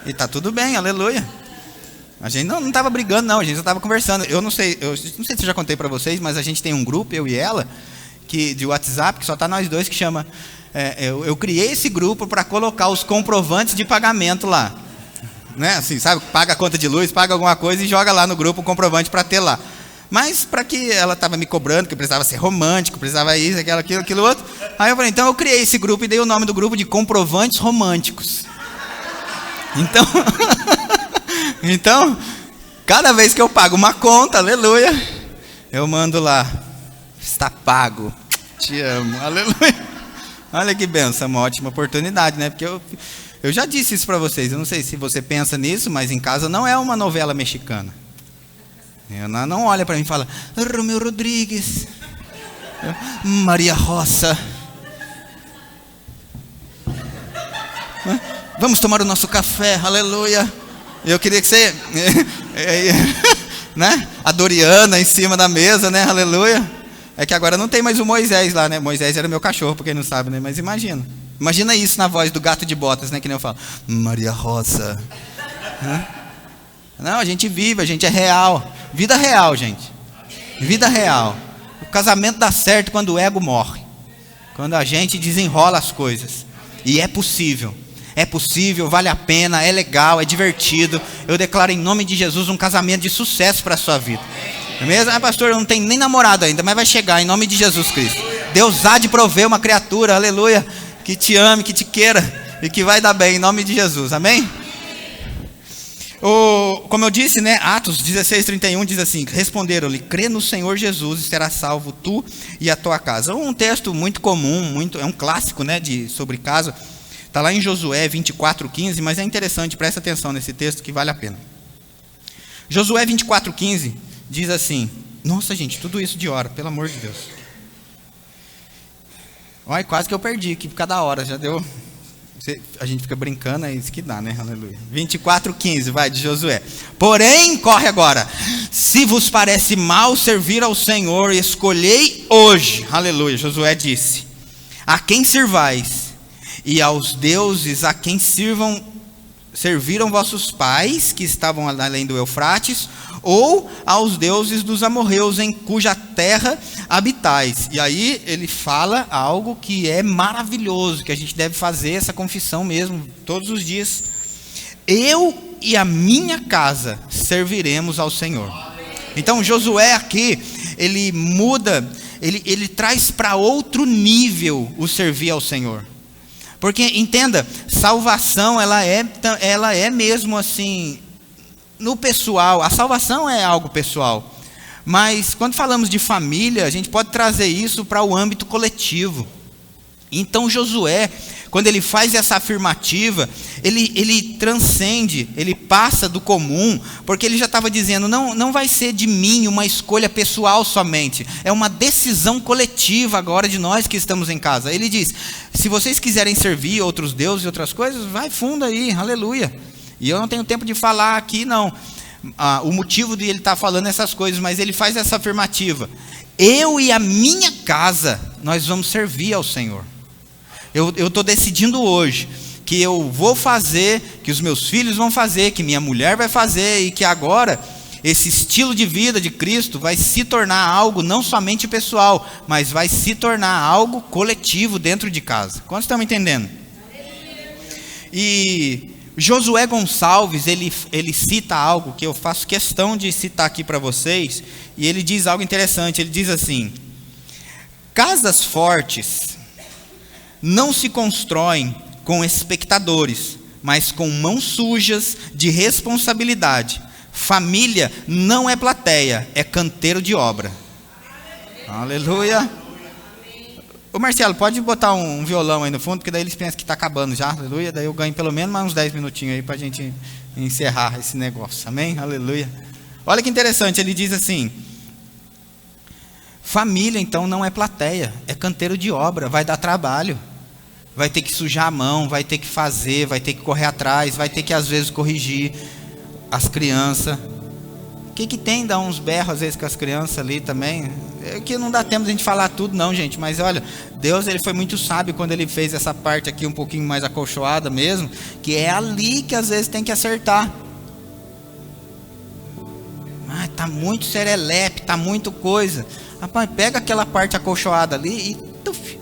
E tá tudo bem, aleluia. A gente não estava brigando, não, a gente só estava conversando. Eu não sei se eu já contei para vocês, mas a gente tem um grupo, eu e ela, de WhatsApp, que só está nós dois, que chama... eu criei esse grupo para colocar os comprovantes de pagamento lá. Né? Assim, sabe, paga a conta de luz, paga alguma coisa e joga lá no grupo o comprovante para ter lá. Mas para que ela estava me cobrando, que precisava ser romântico, precisava isso, aquilo outro. Aí eu falei, então eu criei esse grupo e dei o nome do grupo de comprovantes românticos. Então, cada vez que eu pago uma conta, aleluia, eu mando lá, está pago, te amo, aleluia. Olha que benção, uma ótima oportunidade, né? Porque eu já disse isso para vocês, eu não sei se você pensa nisso, mas em casa não é uma novela mexicana. Ela não olha para mim e fala, Romeu Rodrigues, Maria Roça, vamos tomar o nosso café, aleluia. Eu queria que você, né? A Doriana em cima da mesa, né? Aleluia. É que agora não tem mais o Moisés lá, né? Moisés era meu cachorro, pra quem não sabe, né? Mas imagina isso na voz do Gato de Botas, né? Que nem eu falo, Maria Roça. Não, a gente vive, a gente é real. Vida real, gente. Vida real. O casamento dá certo quando o ego morre. Quando a gente desenrola as coisas. E é possível. É possível, vale a pena, é legal, é divertido. Eu declaro em nome de Jesus um casamento de sucesso para a sua vida. É mesmo? Pastor, eu não tenho nem namorado ainda, mas vai chegar em nome de Jesus Cristo. Deus há de prover uma criatura, aleluia, que te ame, que te queira e que vai dar bem em nome de Jesus, amém? Como eu disse, né, Atos 16:31 diz assim, responderam-lhe, crê no Senhor Jesus e será salvo tu e a tua casa. Um texto muito comum, é um clássico, né, sobre casa. Está lá em Josué 24:15, mas é interessante, presta atenção nesse texto que vale a pena. Josué 24:15 diz assim, nossa gente, tudo isso de hora, pelo amor de Deus. Olha, quase que eu perdi aqui por cada hora, já deu. A gente fica brincando, é isso que dá, né? Aleluia. 24:15, vai, de Josué. Porém, corre agora, se vos parece mal servir ao Senhor, escolhei hoje, aleluia, Josué disse, a quem servais, e aos deuses a quem serviram vossos pais, que estavam além do Eufrates, ou aos deuses dos amorreus, em cuja terra habitais. E aí ele fala algo que é maravilhoso, que a gente deve fazer essa confissão mesmo, todos os dias. Eu e a minha casa serviremos ao Senhor. Então Josué aqui, ele muda, ele traz para outro nível o servir ao Senhor. Porque, entenda, salvação, ela é mesmo assim, no pessoal, a salvação é algo pessoal. Mas, quando falamos de família, a gente pode trazer isso para o âmbito coletivo. Então, Josué, quando ele faz essa afirmativa, ele transcende, ele passa do comum, porque ele já estava dizendo, não vai ser de mim uma escolha pessoal somente, é uma decisão coletiva agora de nós que estamos em casa. Ele diz, se vocês quiserem servir outros deuses e outras coisas, vai fundo aí, aleluia. E eu não tenho tempo de falar aqui, não, o motivo de ele estar falando essas coisas, mas ele faz essa afirmativa, eu e a minha casa, nós vamos servir ao Senhor. Eu estou decidindo hoje que eu vou fazer, que os meus filhos vão fazer, que minha mulher vai fazer, e que agora esse estilo de vida de Cristo vai se tornar algo não somente pessoal, mas vai se tornar algo coletivo dentro de casa. Quantos estão me entendendo? E Josué Gonçalves, ele cita algo que eu faço questão de citar aqui para vocês, e ele diz algo interessante. Ele diz assim: casas fortes não se constroem com espectadores, mas com mãos sujas de responsabilidade. Família não é plateia, é canteiro de obra. Aleluia. Ô Marcelo, pode botar um violão aí no fundo, porque daí eles pensam que está acabando já, aleluia. Daí eu ganho pelo menos mais uns 10 minutinhos aí para a gente encerrar esse negócio, amém? Aleluia. Olha que interessante, ele diz assim: família então não é plateia, é canteiro de obra, vai dar trabalho. Vai ter que sujar a mão, vai ter que fazer, vai ter que correr atrás, vai ter que às vezes corrigir as crianças. O que tem, dar uns berros às vezes com as crianças ali também? É que não dá tempo de a gente falar tudo não, gente. Mas olha, Deus ele foi muito sábio quando ele fez essa parte aqui um pouquinho mais acolchoada mesmo, que é ali que às vezes tem que acertar. Ah, tá muito serelepe, tá muito coisa. Rapaz, pega aquela parte acolchoada ali e tuf,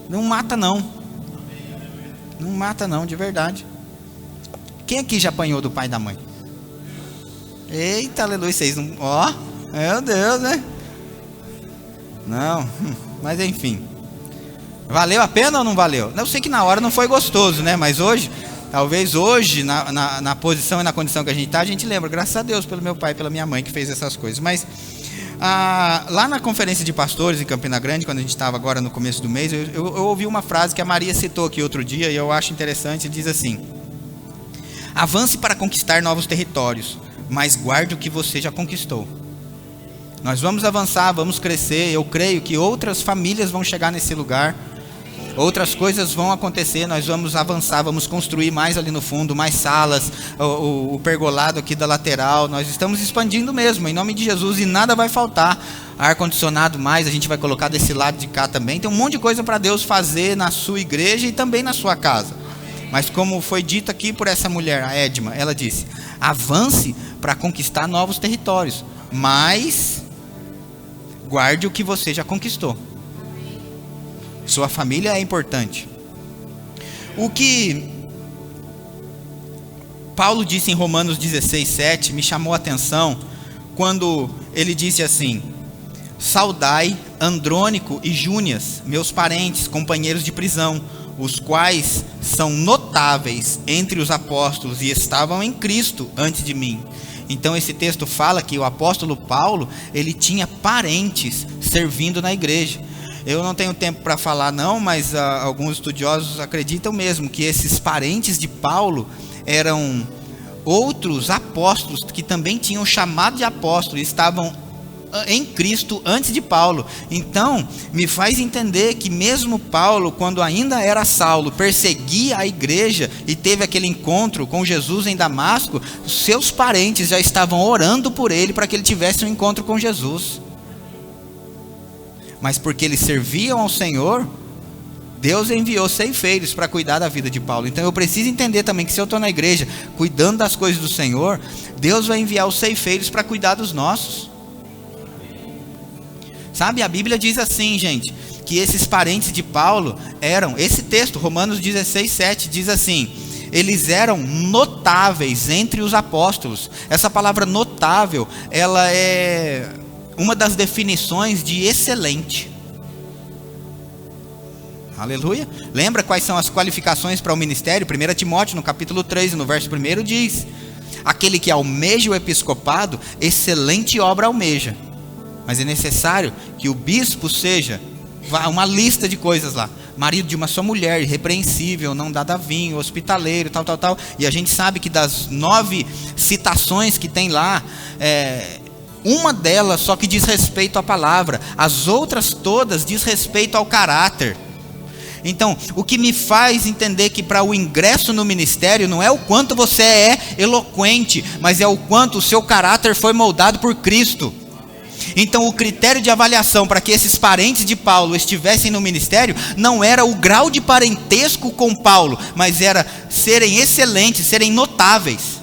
não mata não. Não mata não, de verdade. Quem aqui já apanhou do pai e da mãe? Eita, aleluia, vocês não... Ó, meu Deus, né? Não, mas enfim. Valeu a pena ou não valeu? Eu sei que na hora não foi gostoso, né? Mas hoje, talvez hoje, na posição e na condição que a gente está, a gente lembra, graças a Deus, pelo meu pai e pela minha mãe que fez essas coisas. Mas lá na conferência de pastores em Campina Grande, quando a gente estava agora no começo do mês, eu ouvi uma frase que a Maria citou aqui outro dia, e eu acho interessante. Diz assim: avance para conquistar novos territórios, mas guarde o que você já conquistou. Nós vamos avançar, vamos crescer. Eu creio que outras famílias vão chegar nesse lugar, outras coisas vão acontecer. Nós vamos avançar, vamos construir mais ali no fundo, mais salas, o pergolado aqui da lateral. Nós estamos expandindo mesmo, em nome de Jesus, e nada vai faltar. Ar-condicionado mais, a gente vai colocar desse lado de cá também. Tem um monte de coisa para Deus fazer na sua igreja e também na sua casa. Mas como foi dito aqui por essa mulher, a Edma, ela disse: avance para conquistar novos territórios, mas guarde o que você já conquistou. Sua família é importante. O que Paulo disse em Romanos 16:7 me chamou a atenção, quando ele disse assim: saudai Andrônico e Júnias, meus parentes, companheiros de prisão, os quais são notáveis entre os apóstolos e estavam em Cristo antes de mim. Então esse texto fala que o apóstolo Paulo, ele tinha parentes servindo na igreja. Eu não tenho tempo para falar não, mas alguns estudiosos acreditam mesmo que esses parentes de Paulo eram outros apóstolos que também tinham chamado de apóstolos, estavam em Cristo antes de Paulo. Então me faz entender que mesmo Paulo, quando ainda era Saulo, perseguia a igreja e teve aquele encontro com Jesus em Damasco, seus parentes já estavam orando por ele para que ele tivesse um encontro com Jesus. Mas porque eles serviam ao Senhor, Deus enviou ceifeiros para cuidar da vida de Paulo. Então eu preciso entender também que se eu estou na igreja cuidando das coisas do Senhor, Deus vai enviar os ceifeiros para cuidar dos nossos. Sabe, a Bíblia diz assim, gente, que esses parentes de Paulo eram, esse texto, Romanos 16:7, diz assim: eles eram notáveis entre os apóstolos. Essa palavra notável, ela é uma das definições de excelente. Aleluia. Lembra quais são as qualificações para o ministério? 1 Timóteo, no capítulo 3, no verso 1 diz: aquele que almeja o episcopado, excelente obra almeja. Mas é necessário que o bispo seja, uma lista de coisas lá: marido de uma só mulher, irrepreensível, não dado a vinho, hospitaleiro, tal. E a gente sabe que das 9 citações que tem lá, uma delas só que diz respeito à palavra, as outras todas diz respeito ao caráter. Então, o que me faz entender que para o ingresso no ministério não é o quanto você é eloquente, mas é o quanto o seu caráter foi moldado por Cristo. Então o critério de avaliação para que esses parentes de Paulo estivessem no ministério não era o grau de parentesco com Paulo, mas era serem excelentes, serem notáveis.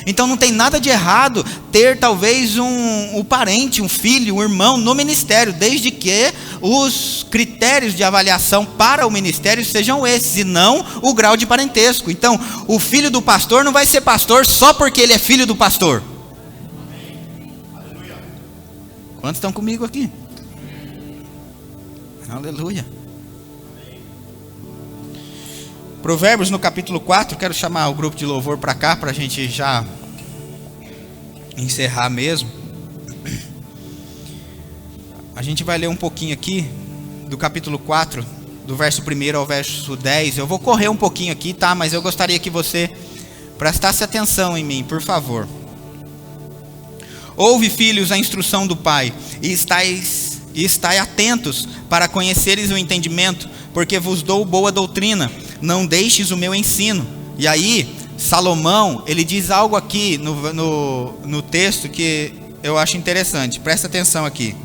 Então não tem nada de errado ter talvez um parente, um filho, um irmão no ministério, desde que os critérios de avaliação para o ministério sejam esses, e não o grau de parentesco. Então, o filho do pastor não vai ser pastor só porque ele é filho do pastor. Quantos estão comigo aqui? Aleluia. Provérbios no capítulo 4, quero chamar o grupo de louvor para cá, para a gente já encerrar mesmo. A gente vai ler um pouquinho aqui, do capítulo 4, do verso 1 ao verso 10. Eu vou correr um pouquinho aqui, tá? Mas eu gostaria que você prestasse atenção em mim, por favor. Ouve, filhos, a instrução do Pai, e estai atentos para conheceres o entendimento, porque vos dou boa doutrina. Não deixes o meu ensino. E aí, Salomão, ele diz algo aqui no texto que eu acho interessante. Presta atenção aqui.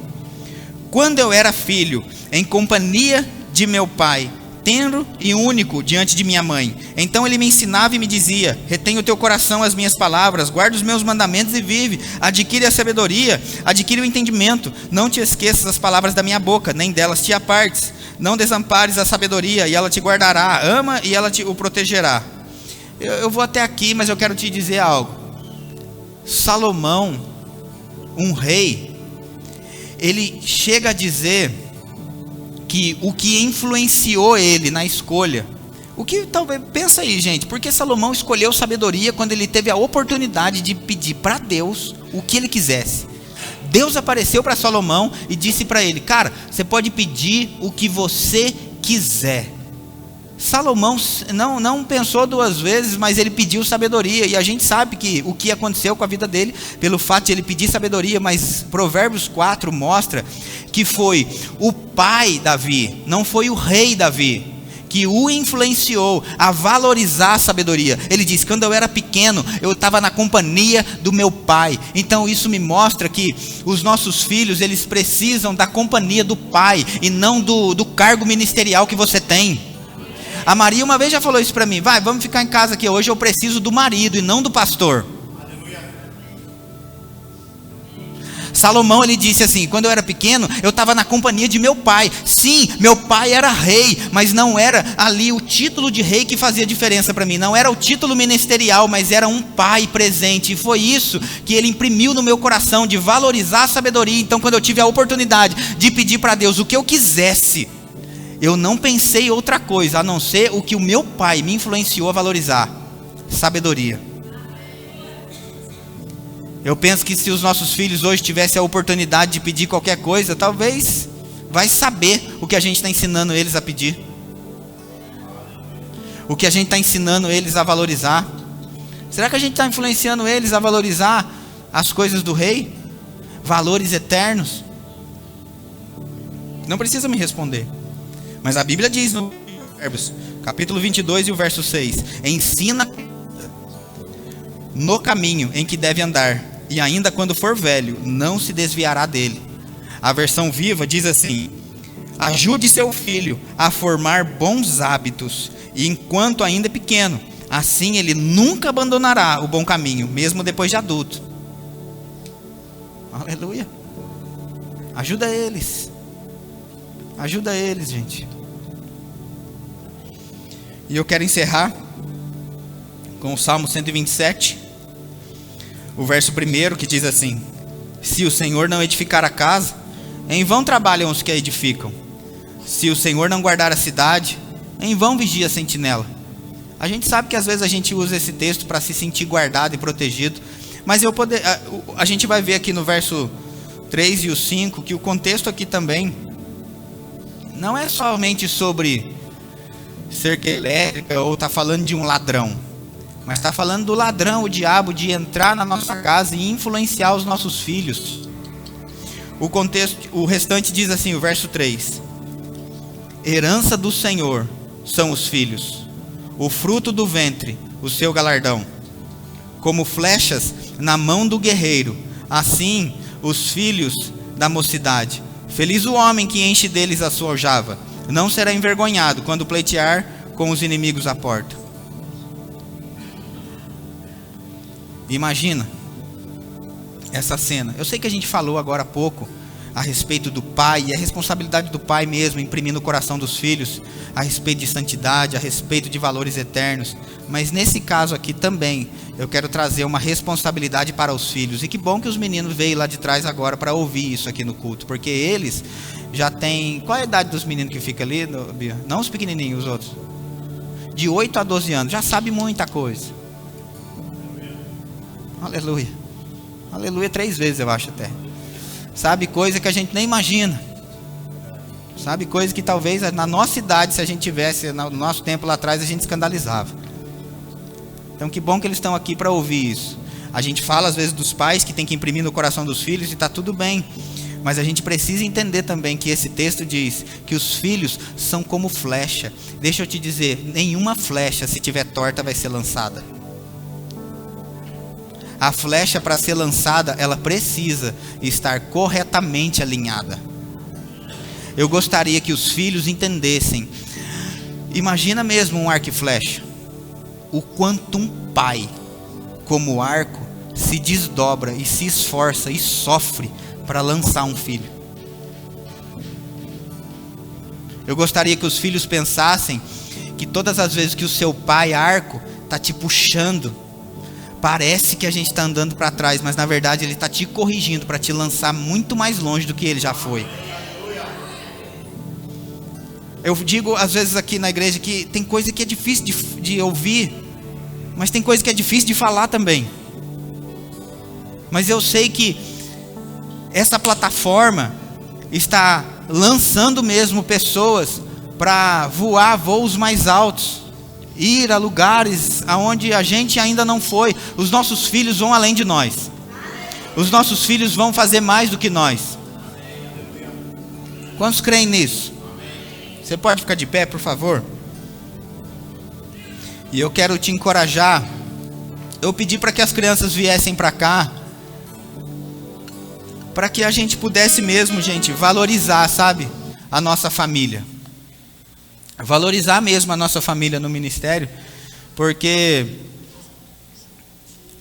Quando eu era filho, em companhia de meu pai, tenro e único diante de minha mãe, então ele me ensinava e me dizia: retém o teu coração as minhas palavras, guarda os meus mandamentos e vive. Adquire a sabedoria, adquire o entendimento. Não te esqueças as palavras da minha boca, nem delas te apartes. Não desampares a sabedoria, e ela te guardará. Ama, e ela o protegerá. Eu vou até aqui, mas eu quero te dizer algo. Salomão, um rei, ele chega a dizer que o que influenciou ele na escolha, o que talvez, pensa aí, gente, porque Salomão escolheu sabedoria quando ele teve a oportunidade de pedir para Deus o que ele quisesse. Deus apareceu para Salomão e disse para ele: cara, você pode pedir o que você quiser. Salomão não pensou duas vezes, mas ele pediu sabedoria. E a gente sabe que o que aconteceu com a vida dele, pelo fato de ele pedir sabedoria. Mas Provérbios 4 mostra que foi o pai Davi, não foi o rei Davi, que o influenciou a valorizar a sabedoria. Ele diz: quando eu era pequeno, eu estava na companhia do meu pai. Então isso me mostra que os nossos filhos, eles precisam da companhia do pai, e não do cargo ministerial que você tem. A Maria uma vez já falou isso para mim: vamos ficar em casa aqui, hoje eu preciso do marido e não do pastor. Salomão, ele disse assim: quando eu era pequeno, eu estava na companhia de meu pai. Sim, meu pai era rei, mas não era ali o título de rei que fazia diferença para mim. Não era o título ministerial, mas era um pai presente. E foi isso que ele imprimiu no meu coração, de valorizar a sabedoria. Então, quando eu tive a oportunidade de pedir para Deus o que eu quisesse, eu não pensei outra coisa a não ser o que o meu pai me influenciou a valorizar: sabedoria. Eu penso que se os nossos filhos hoje tivessem a oportunidade de pedir qualquer coisa, talvez vai saber o que a gente está ensinando eles a pedir, o que a gente está ensinando eles a valorizar. Será que a gente está influenciando eles a valorizar as coisas do rei? Valores eternos? Não precisa me responder, mas a Bíblia diz no Provérbios, capítulo 22 e o verso 6: ensina no caminho em que deve andar, e ainda quando for velho, não se desviará dele. A versão Viva diz assim: ajude seu filho a formar bons hábitos, e enquanto ainda é pequeno, assim ele nunca abandonará o bom caminho, mesmo depois de adulto. Aleluia. Ajuda eles, gente. E eu quero encerrar com o Salmo 127, o verso 1, que diz assim: se o Senhor não edificar a casa, em vão trabalham os que a edificam. Se o Senhor não guardar a cidade, em vão vigia a sentinela. A gente sabe que às vezes a gente usa esse texto para se sentir guardado e protegido, mas a gente vai ver aqui no verso 3 e o 5, que o contexto aqui também não é somente sobre cerca elétrica ou está falando de um ladrão, mas está falando do ladrão, o diabo, de entrar na nossa casa e influenciar os nossos filhos. O contexto, o restante diz assim, o verso 3: herança do Senhor são os filhos, o fruto do ventre, o seu galardão. Como flechas na mão do guerreiro, assim os filhos da mocidade. Feliz o homem que enche deles a sua aljava, não será envergonhado quando pleitear com os inimigos à porta. Imagina essa cena. Eu sei que a gente falou agora há pouco a respeito do pai, e a responsabilidade do pai mesmo, imprimir no coração dos filhos, a respeito de santidade, a respeito de valores eternos. Mas nesse caso aqui também, eu quero trazer uma responsabilidade para os filhos. E que bom que os meninos veio lá de trás agora para ouvir isso aqui no culto, porque eles já têm... Qual é a idade dos meninos que fica ali, Bia? Não os pequenininhos, os outros. De 8 a 12 anos, já sabe muita coisa. Aleluia. Aleluia 3 vezes, eu acho até. Sabe coisa que a gente nem imagina. Sabe coisa que talvez na nossa idade, se a gente tivesse no nosso tempo lá atrás, a gente escandalizava. Então que bom que eles estão aqui para ouvir isso. A gente fala às vezes dos pais que tem que imprimir no coração dos filhos, e está tudo bem. Mas a gente precisa entender também que esse texto diz que os filhos são como flecha. Deixa eu te dizer, nenhuma flecha, se tiver torta, vai ser lançada. A flecha, para ser lançada, ela precisa estar corretamente alinhada. Eu gostaria que os filhos entendessem. Imagina mesmo um arco e flecha. O quanto um pai, como arco, se desdobra e se esforça e sofre para lançar um filho. Eu gostaria que os filhos pensassem que todas as vezes que o seu pai, arco, está te puxando, parece que a gente está andando para trás, mas na verdade ele está te corrigindo para te lançar muito mais longe do que ele já foi. Eu digo às vezes aqui na igreja que tem coisa que é difícil de ouvir, mas tem coisa que é difícil de falar também. Mas eu sei que essa plataforma está lançando mesmo pessoas para voar voos mais altos, ir a lugares aonde a gente ainda não foi. Os nossos filhos vão além de nós. Os nossos filhos vão fazer mais do que nós. Quantos creem nisso? Você pode ficar de pé, por favor? E eu quero te encorajar. Eu pedi para que as crianças viessem para cá, para que a gente pudesse mesmo, gente, valorizar, sabe, a nossa família. Valorizar mesmo a nossa família no ministério. Porque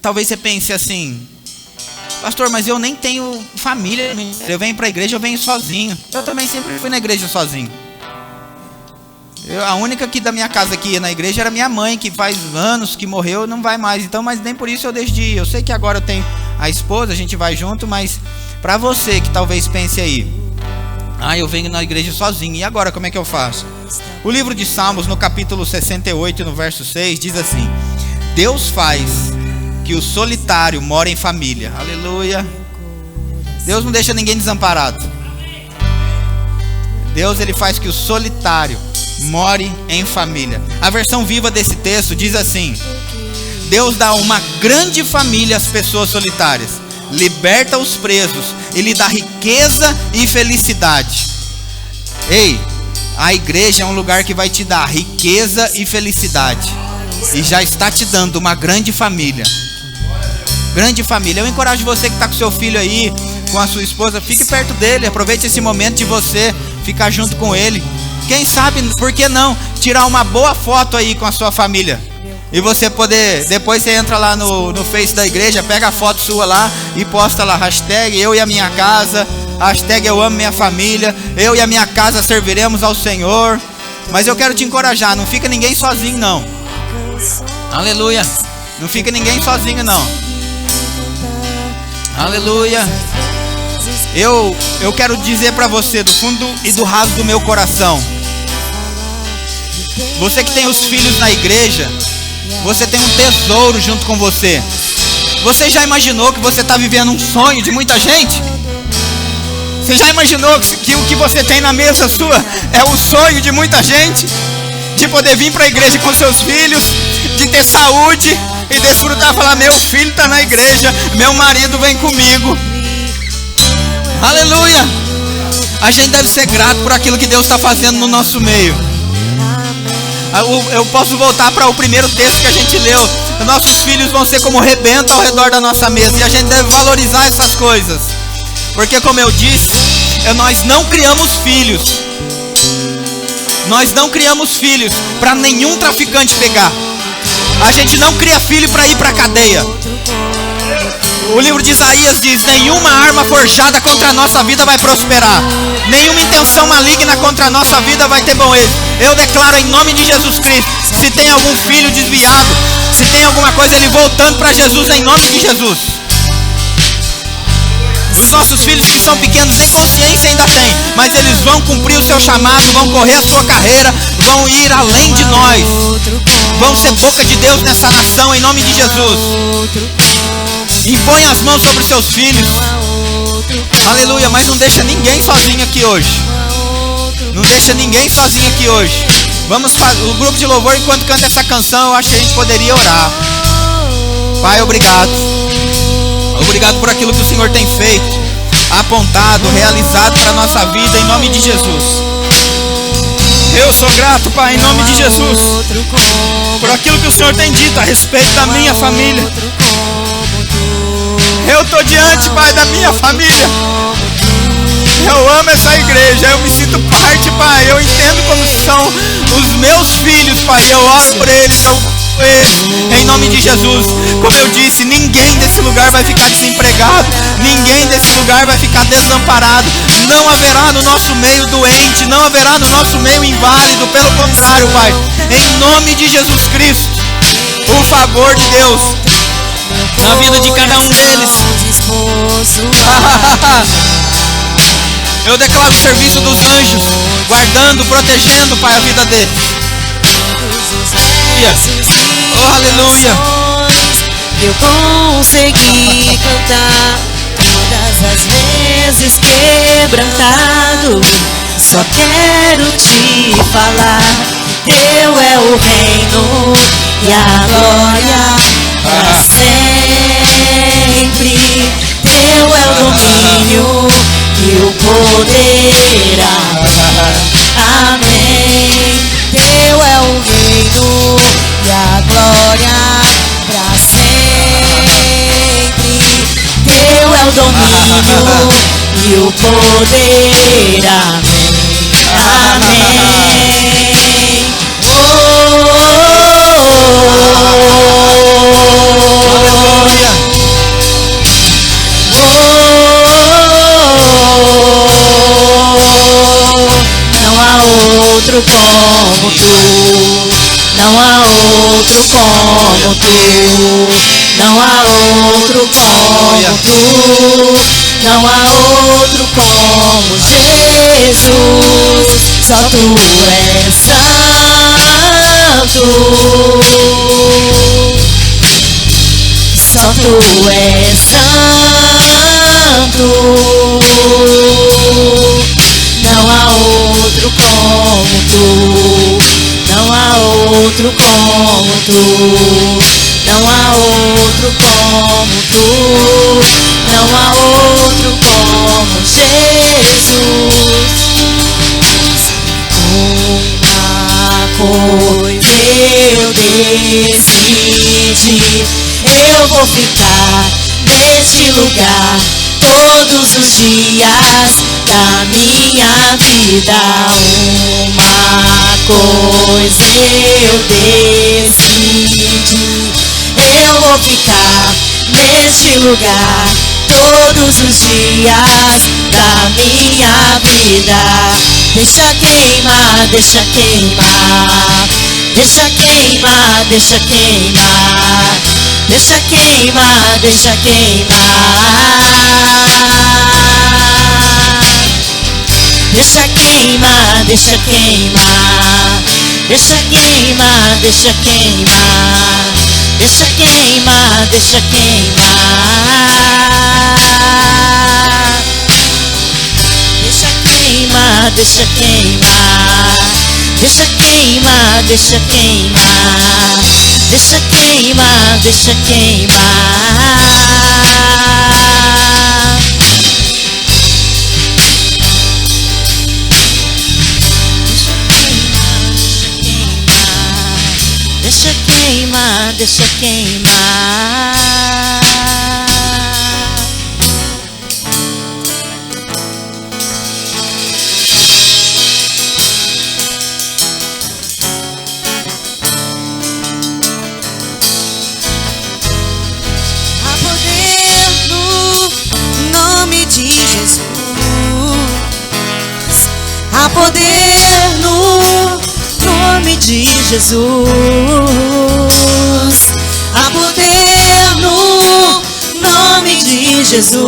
talvez você pense assim: pastor, mas eu nem tenho família. Eu venho para a igreja, eu venho sozinho. Eu também sempre fui na igreja sozinho. A única aqui da minha casa que ia na igreja era minha mãe, que faz anos que morreu, não vai mais. Então, mas nem por isso eu deixo de ir. Eu sei que agora eu tenho a esposa, a gente vai junto, mas para você que talvez pense aí: eu venho na igreja sozinho, e agora como é que eu faço? O livro de Salmos, no capítulo 68, no verso 6, diz assim: Deus faz que o solitário more em família. Aleluia. Deus não deixa ninguém desamparado. Deus, ele faz que o solitário more em família. A versão viva desse texto diz assim: Deus dá uma grande família às pessoas solitárias, liberta os presos e lhe dá riqueza e felicidade. Ei, a igreja é um lugar que vai te dar riqueza e felicidade, e já está te dando uma grande família. Grande família. Eu encorajo você que está com seu filho aí, com a sua esposa, fique perto dele, aproveite esse momento de você ficar junto com ele. Quem sabe, por que não tirar uma boa foto aí com a sua família? E você poder, depois você entra lá no Face da igreja, pega a foto sua lá e posta lá, hashtag eu e a minha casa, hashtag eu amo minha família, eu e a minha casa serviremos ao Senhor. Mas eu quero te encorajar, não fica ninguém sozinho não. Aleluia. Não fica ninguém sozinho não. Aleluia. Eu quero dizer para você, do fundo e do raso do meu coração, você que tem os filhos na igreja, você tem um tesouro junto com você. Você já imaginou que você está vivendo um sonho de muita gente? Você já imaginou que o que você tem na mesa sua é um sonho de muita gente? De poder vir para a igreja com seus filhos, de ter saúde e desfrutar, falar: meu filho está na igreja, meu marido vem comigo. Aleluia. A gente deve ser grato por aquilo que Deus está fazendo no nosso meio. Eu posso voltar para o primeiro texto que a gente leu. Nossos filhos vão ser como rebento ao redor da nossa mesa, e a gente deve valorizar essas coisas. Porque, como eu disse, nós não criamos filhos. Nós não criamos filhos para nenhum traficante pegar. A gente não cria filho para ir para a cadeia. O livro de Isaías diz: nenhuma arma forjada contra a nossa vida vai prosperar, nenhuma intenção maligna contra a nossa vida vai ter bom êxito. Eu declaro em nome de Jesus Cristo, se tem algum filho desviado, se tem alguma coisa, ele voltando para Jesus em nome de Jesus. Os nossos filhos que são pequenos nem consciência ainda têm, mas eles vão cumprir o seu chamado, vão correr a sua carreira, vão ir além de nós, vão ser boca de Deus nessa nação em nome de Jesus. Impõe as mãos sobre os seus filhos. Aleluia. Mas não deixa ninguém sozinho aqui hoje. Não deixa ninguém sozinho aqui hoje. Vamos fazer o grupo de louvor, enquanto canta essa canção, eu acho que a gente poderia orar. Pai, obrigado. Obrigado por aquilo que o Senhor tem feito, apontado, realizado para a nossa vida, em nome de Jesus. Eu sou grato, Pai, em nome de Jesus, por aquilo que o Senhor tem dito a respeito da minha família. Eu estou diante, Pai, da minha família. Eu amo essa igreja, eu me sinto parte, Pai. Eu entendo como são os meus filhos, Pai. Eu oro por eles, eu oro por eles, em nome de Jesus. Como eu disse, ninguém desse lugar vai ficar desempregado, ninguém desse lugar vai ficar desamparado. Não haverá no nosso meio doente, não haverá no nosso meio inválido. Pelo contrário, Pai, em nome de Jesus Cristo, o favor de Deus na vida de cada um deles. Eu declaro o serviço dos anjos, guardando, protegendo, Pai, a vida deles. Oh, aleluia. Eu consegui cantar todas as vezes quebrantado. Só quero te falar, teu é o reino e a glória para sempre. Teu é o domínio e o poder. Amém. Teu é o reino e a glória para sempre. Teu é o domínio e o poder. Amém. Amém. Não há outro como tu, não há outro como tu, não há outro como tu, não há outro como Jesus, só tu és santo, só tu és santo. Não há outro como tu, não há outro como tu, não há outro como tu, não há outro como Jesus. Uma coisa eu decidi, eu vou ficar neste lugar todos os dias da minha vida. Uma coisa eu decidi, eu vou ficar neste lugar todos os dias da minha vida. Deixa queimar, deixa queimar, deixa queimar, deixa queimar, deixa queimar, deixa queimar. Deixa queimar, deixa queimar, deixa queimar, deixa queimar, deixa queimar, deixa queimar. Deixa queimar, deixa queimar, deixa queimar, deixa queimar, deixa queimar, deixa queimar. Deixa queimar, deixa queimar. Há poder poder no nome de Jesus. Há poder no nome de Jesus.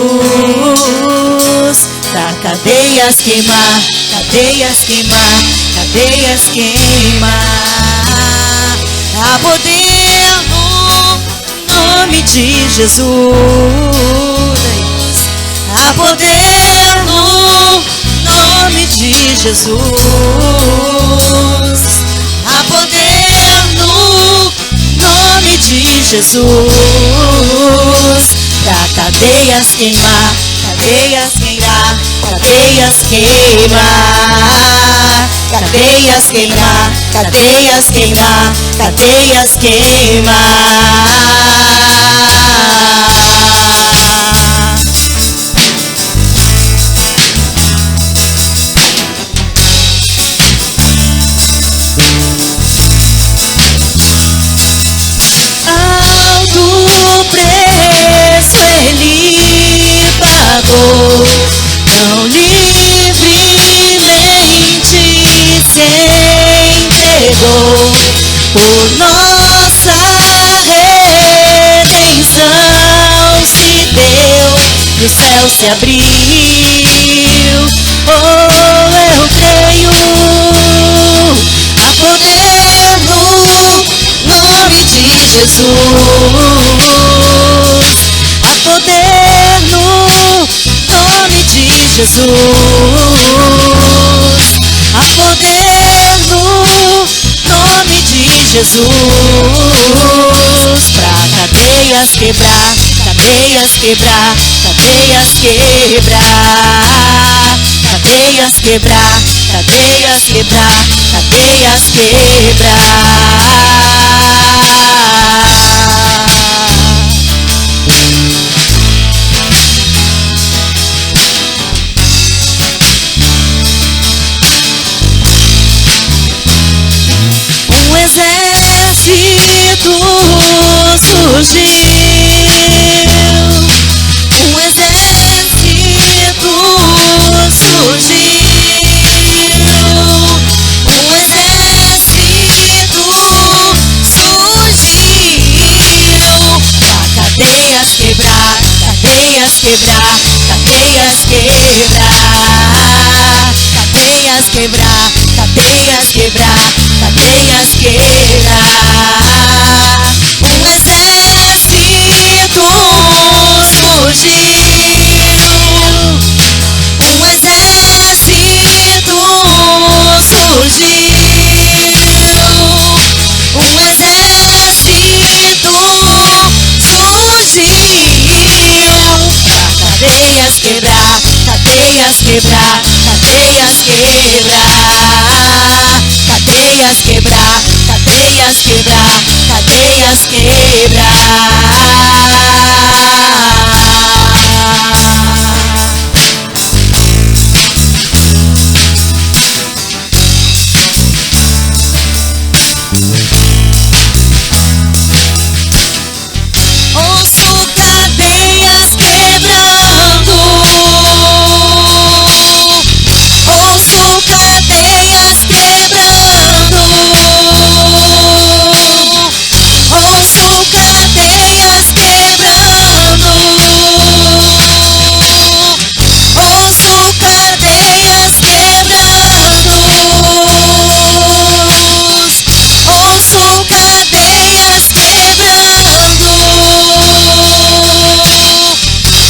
Pra cadeias queimar, cadeias queimar, cadeias queimar. Há poder no nome de Jesus. Há poder no nome de Jesus. Há poder no nome de Jesus. Pra cadeias queimar, cadeias queimar, cadeias queimar. Cadeias queimar, cadeias queimar, cadeias queimar. Alto preço ele pagou, tão livremente se entregou. Por nossa redenção se deu, e o céu se abriu. Oh, eu creio. Há poder no nome de Jesus. Há poder no nome de Jesus. Há poder no nome de Jesus. Pra cadeias quebrar, cadeias quebrar, cadeias quebrar. Cadeias quebrar, cadeias quebrar, cadeias quebrar. Um exército surgiu. Um exército surgiu. Um exército surgiu. Pra cadeias quebrar, cadeias quebrar, cadeias quebrar. Cadeias quebrar, cadeias quebrar, cadeias quebrar. Um exército surgiu. Um exército surgiu. Um exército surgiu. Pra cadeias quebrar, cadeias quebrar, cadeias quebrar. Cadeias quebrar, cadeias quebrar, cadeias quebrar. Ouço cadeias quebrando. Ouço cadeias quebrando. Ouço cadeias quebrando. Ouço cadeias quebrando. Ouço cadeias quebrando.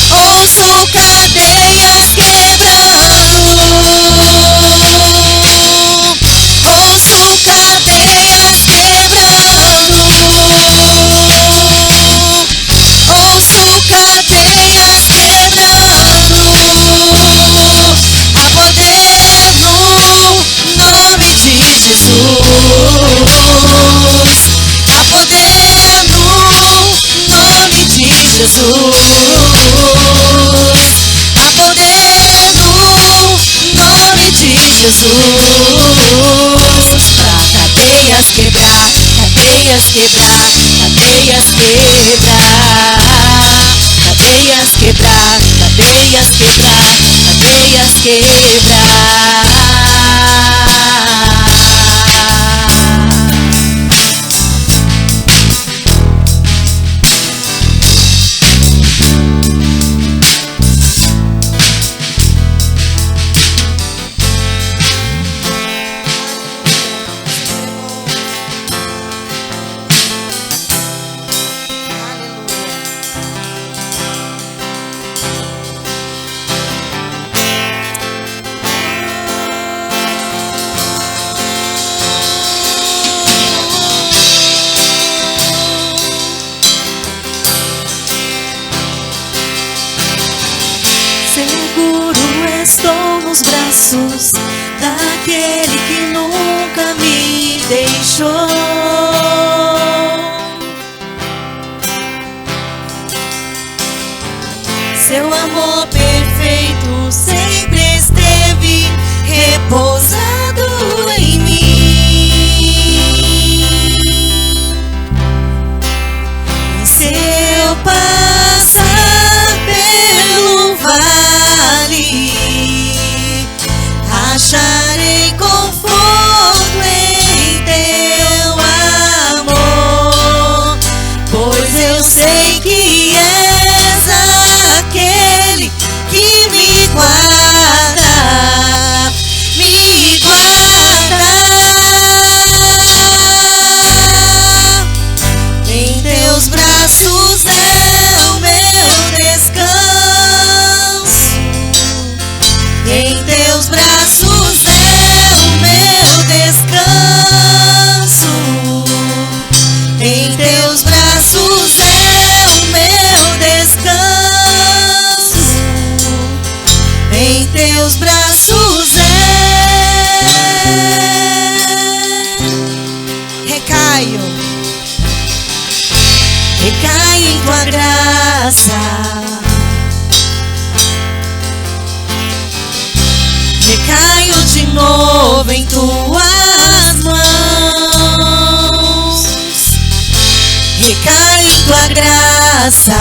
Ouço cadeias quebrando. Ouço cadeias quebrando. Ouço cadeias quebrando. Há poder no nome de Jesus. Há poder no nome de Jesus. Há poder no nome de Jesus. Pra cadeias quebrar, cadeias quebrar, cadeias quebrar. Cadeias quebrar, cadeias quebrar, cadeias quebrar. aquele que nunca me deixou. Seu amor perfeito sempre esteve repousado em mim. E se eu passar pelo vale, acharei conforto em teu amor, pois eu sei que és aquele que me guarda, me guarda. Em teus braços é o meu descanso, em teus braços é o meu descanso, em teus braços é o meu descanso, em teus braços recaio em tua graça, recaio de novo em tuas mãos, recaio em tua graça,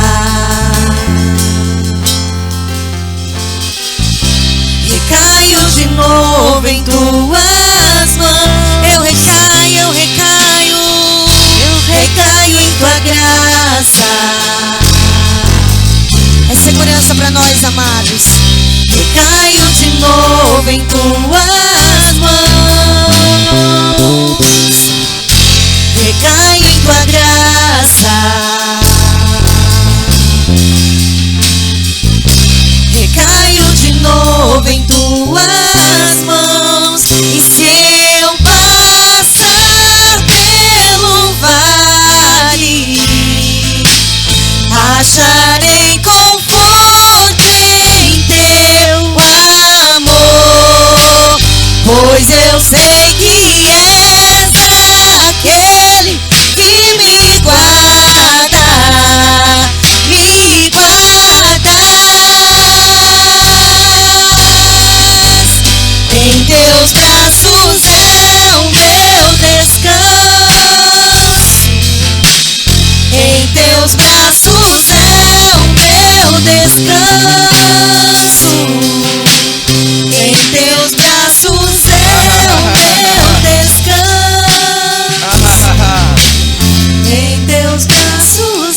recaio de novo em tuas mãos. Eu recaio em tua graça. É segurança para nós, amados. Recaio de novo em tuas mãos, recaio em tua graça, recaio de novo em tuas mãos. E se eu passar pelo vale, acharei conforto em teu amor, pois eu sei que és aquele que me guarda, me guardas. Em teus braços é o meu descanso, em teus braços é o meu descanso, em teus braços é o meu descanso, em teus braços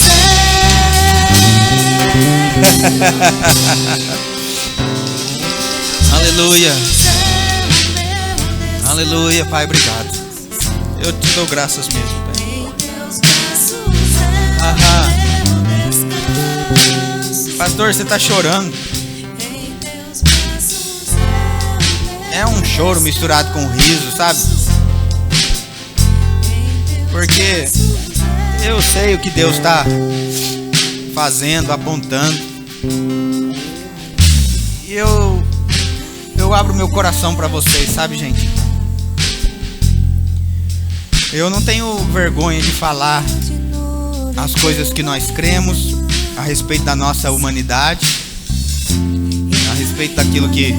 Aleluia. Aleluia, Pai, obrigado. Eu te dou graças mesmo, Pai. Pastor, você está chorando. É um choro misturado com riso, sabe? Porque eu sei o que Deus está fazendo, apontando. E eu abro meu coração para vocês, sabe, gente? Eu não tenho vergonha de falar as coisas que nós cremos a respeito da nossa humanidade, a respeito daquilo que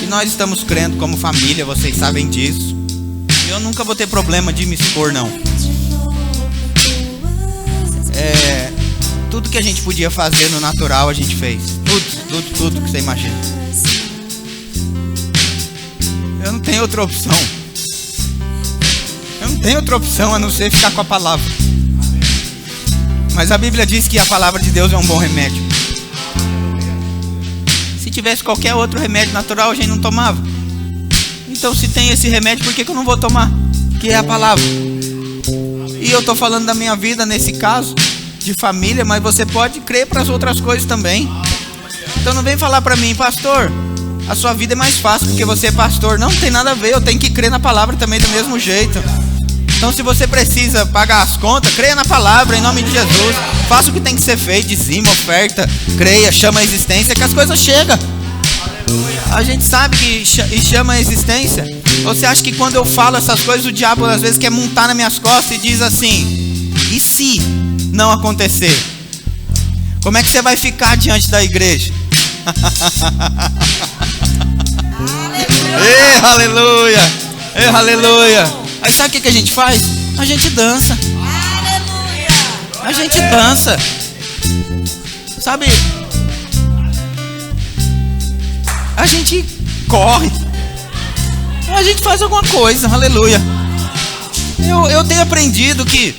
nós estamos crendo como família, vocês sabem disso. Eu nunca vou ter problema de me expor, não. Tudo que a gente podia fazer no natural a gente fez. Tudo que você imagina. Eu não tenho outra opção. Eu não tenho outra opção a não ser ficar com a palavra. Mas a Bíblia diz que a palavra de Deus é um bom remédio. Se tivesse qualquer outro remédio natural, a gente não tomava. Então, se tem esse remédio, por que eu não vou tomar? Que é a palavra. E eu estou falando da minha vida nesse caso, de família, mas você pode crer para as outras coisas também. Então não vem falar para mim, pastor, a sua vida é mais fácil porque você é pastor. Não tem nada a ver, eu tenho que crer na palavra também do mesmo jeito. Então, se você precisa pagar as contas, creia na palavra, em nome de Jesus. Faça o que tem que ser feito, dizima, oferta, creia, chama a existência, que as coisas chegam. A gente sabe que chama a existência. Ou você acha que quando eu falo essas coisas, o diabo às vezes quer montar nas minhas costas e diz assim: e se não acontecer? Como é que você vai ficar diante da igreja? Ei, aleluia! Ei, aleluia! Aí sabe o que a gente faz? A gente dança. A gente dança. Sabe? A gente corre. A gente faz alguma coisa, aleluia. Eu tenho aprendido que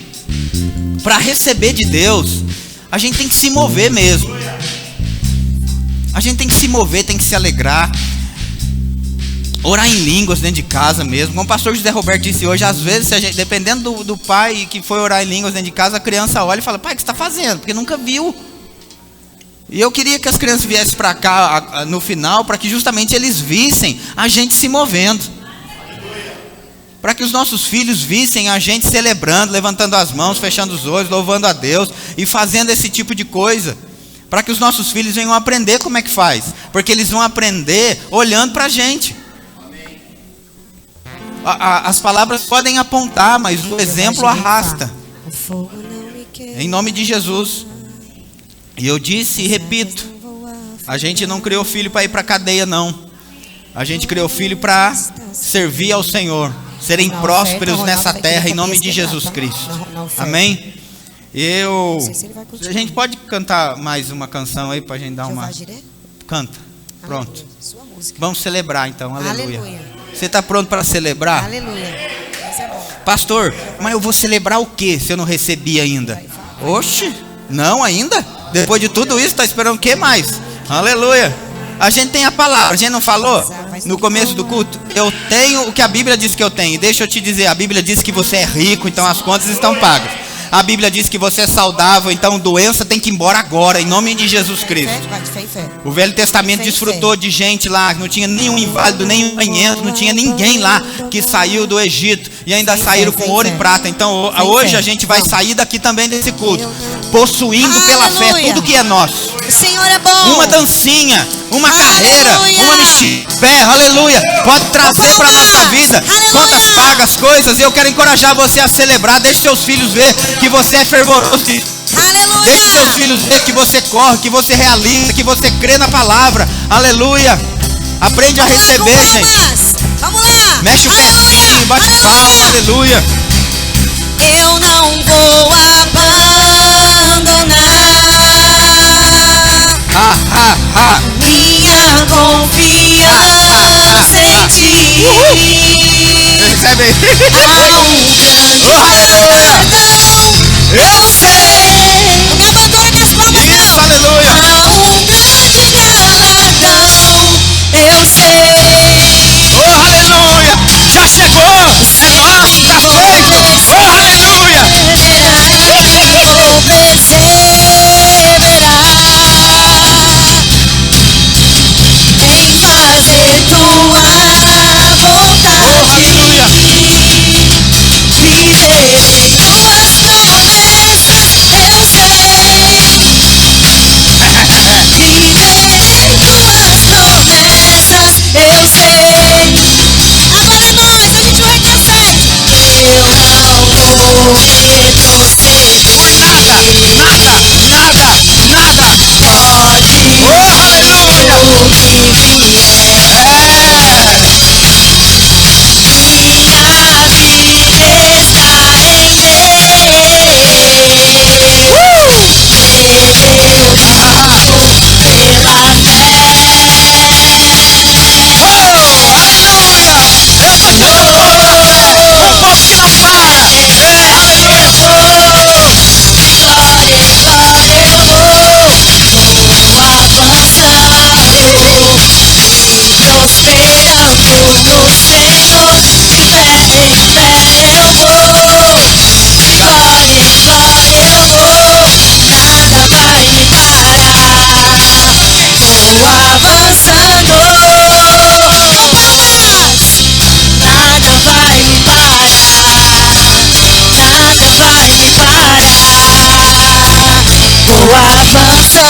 para receber de Deus, a gente tem que se mover mesmo. A gente tem que se mover, tem que se alegrar. Orar em línguas dentro de casa mesmo. Como o pastor José Roberto disse hoje, às vezes, se a gente, dependendo do pai que foi orar em línguas dentro de casa, a criança olha e fala: pai, o que você está fazendo? Porque nunca viu. E eu queria que as crianças viessem para cá no final, para que justamente eles vissem a gente se movendo. Para que os nossos filhos vissem a gente celebrando, levantando as mãos, fechando os olhos, louvando a Deus e fazendo esse tipo de coisa. Para que os nossos filhos venham aprender como é que faz. Porque eles vão aprender olhando para a gente. As palavras podem apontar, mas o exemplo arrasta. Em nome de Jesus. E eu disse e repito: a gente não criou filho para ir para a cadeia, não. A gente criou filho para servir ao Senhor, serem prósperos nessa terra, em nome de Jesus Cristo. Amém? A gente pode cantar mais uma canção aí para a gente dar uma... Canta, pronto. Vamos celebrar então, aleluia. Você está pronto para celebrar? Aleluia. Pastor, mas eu vou celebrar o que se eu não recebi ainda? Oxe, não ainda? Depois de tudo isso, está esperando o que mais? Aleluia. A gente tem a palavra, a gente não falou no começo do culto? Eu tenho o que a Bíblia diz que eu tenho. Deixa eu te dizer, a Bíblia diz que você é rico, então as contas estão pagas. A Bíblia diz que você é saudável, então doença tem que ir embora agora, em nome de Jesus Cristo. O Velho Testamento desfrutou de gente lá, não tinha nenhum inválido, nenhum ranhento, não tinha ninguém lá que saiu do Egito e ainda saíram com ouro e prata. Então hoje a gente vai sair daqui também desse culto, possuindo pela fé tudo que é nosso. O Senhor é bom. Uma dancinha, uma carreira, uma mexida de pé, aleluia. Pode trazer para a nossa vida contas pagas, coisas. E eu quero encorajar você a celebrar. Deixe seus filhos ver que você é fervoroso. Aleluia. Deixe seus filhos ver que você corre, que você realiza, que você crê na palavra. Aleluia. Aprende a receber, gente. Vamos lá. Mexe o pezinho, bate palma, aleluia. Eu não vou abandonar minha confiança em ti. Recebe aí. Eu sei. Não me abandone minhas palmas, não. Isso, aleluia. Há um grande galardão. Eu sei. Oh, aleluia. Já chegou. É nosso, tá feito. Oh, aleluia. Vou perseverar em fazer tua vontade. Oh, aleluia. Viver tuas promessas, eu sei. Viver tuas promessas, eu sei. Agora é nós, a gente vai cantar. Eu não vou retroceder. Nada. Pode vir Oh, aleluia. o que vier. Minha vida está em Deus. Meu passo pela fé. Oh, aleluia. Eu tô junto com você. Um povo que não para. Aleluia. Glória em glória eu vou avançando e prosperando no Senhor. De fé em fé eu vou, de glória em glória eu vou. Nada vai me parar. Vou avançando. Nada vai me parar. Nada vai me parar. Vou avançando.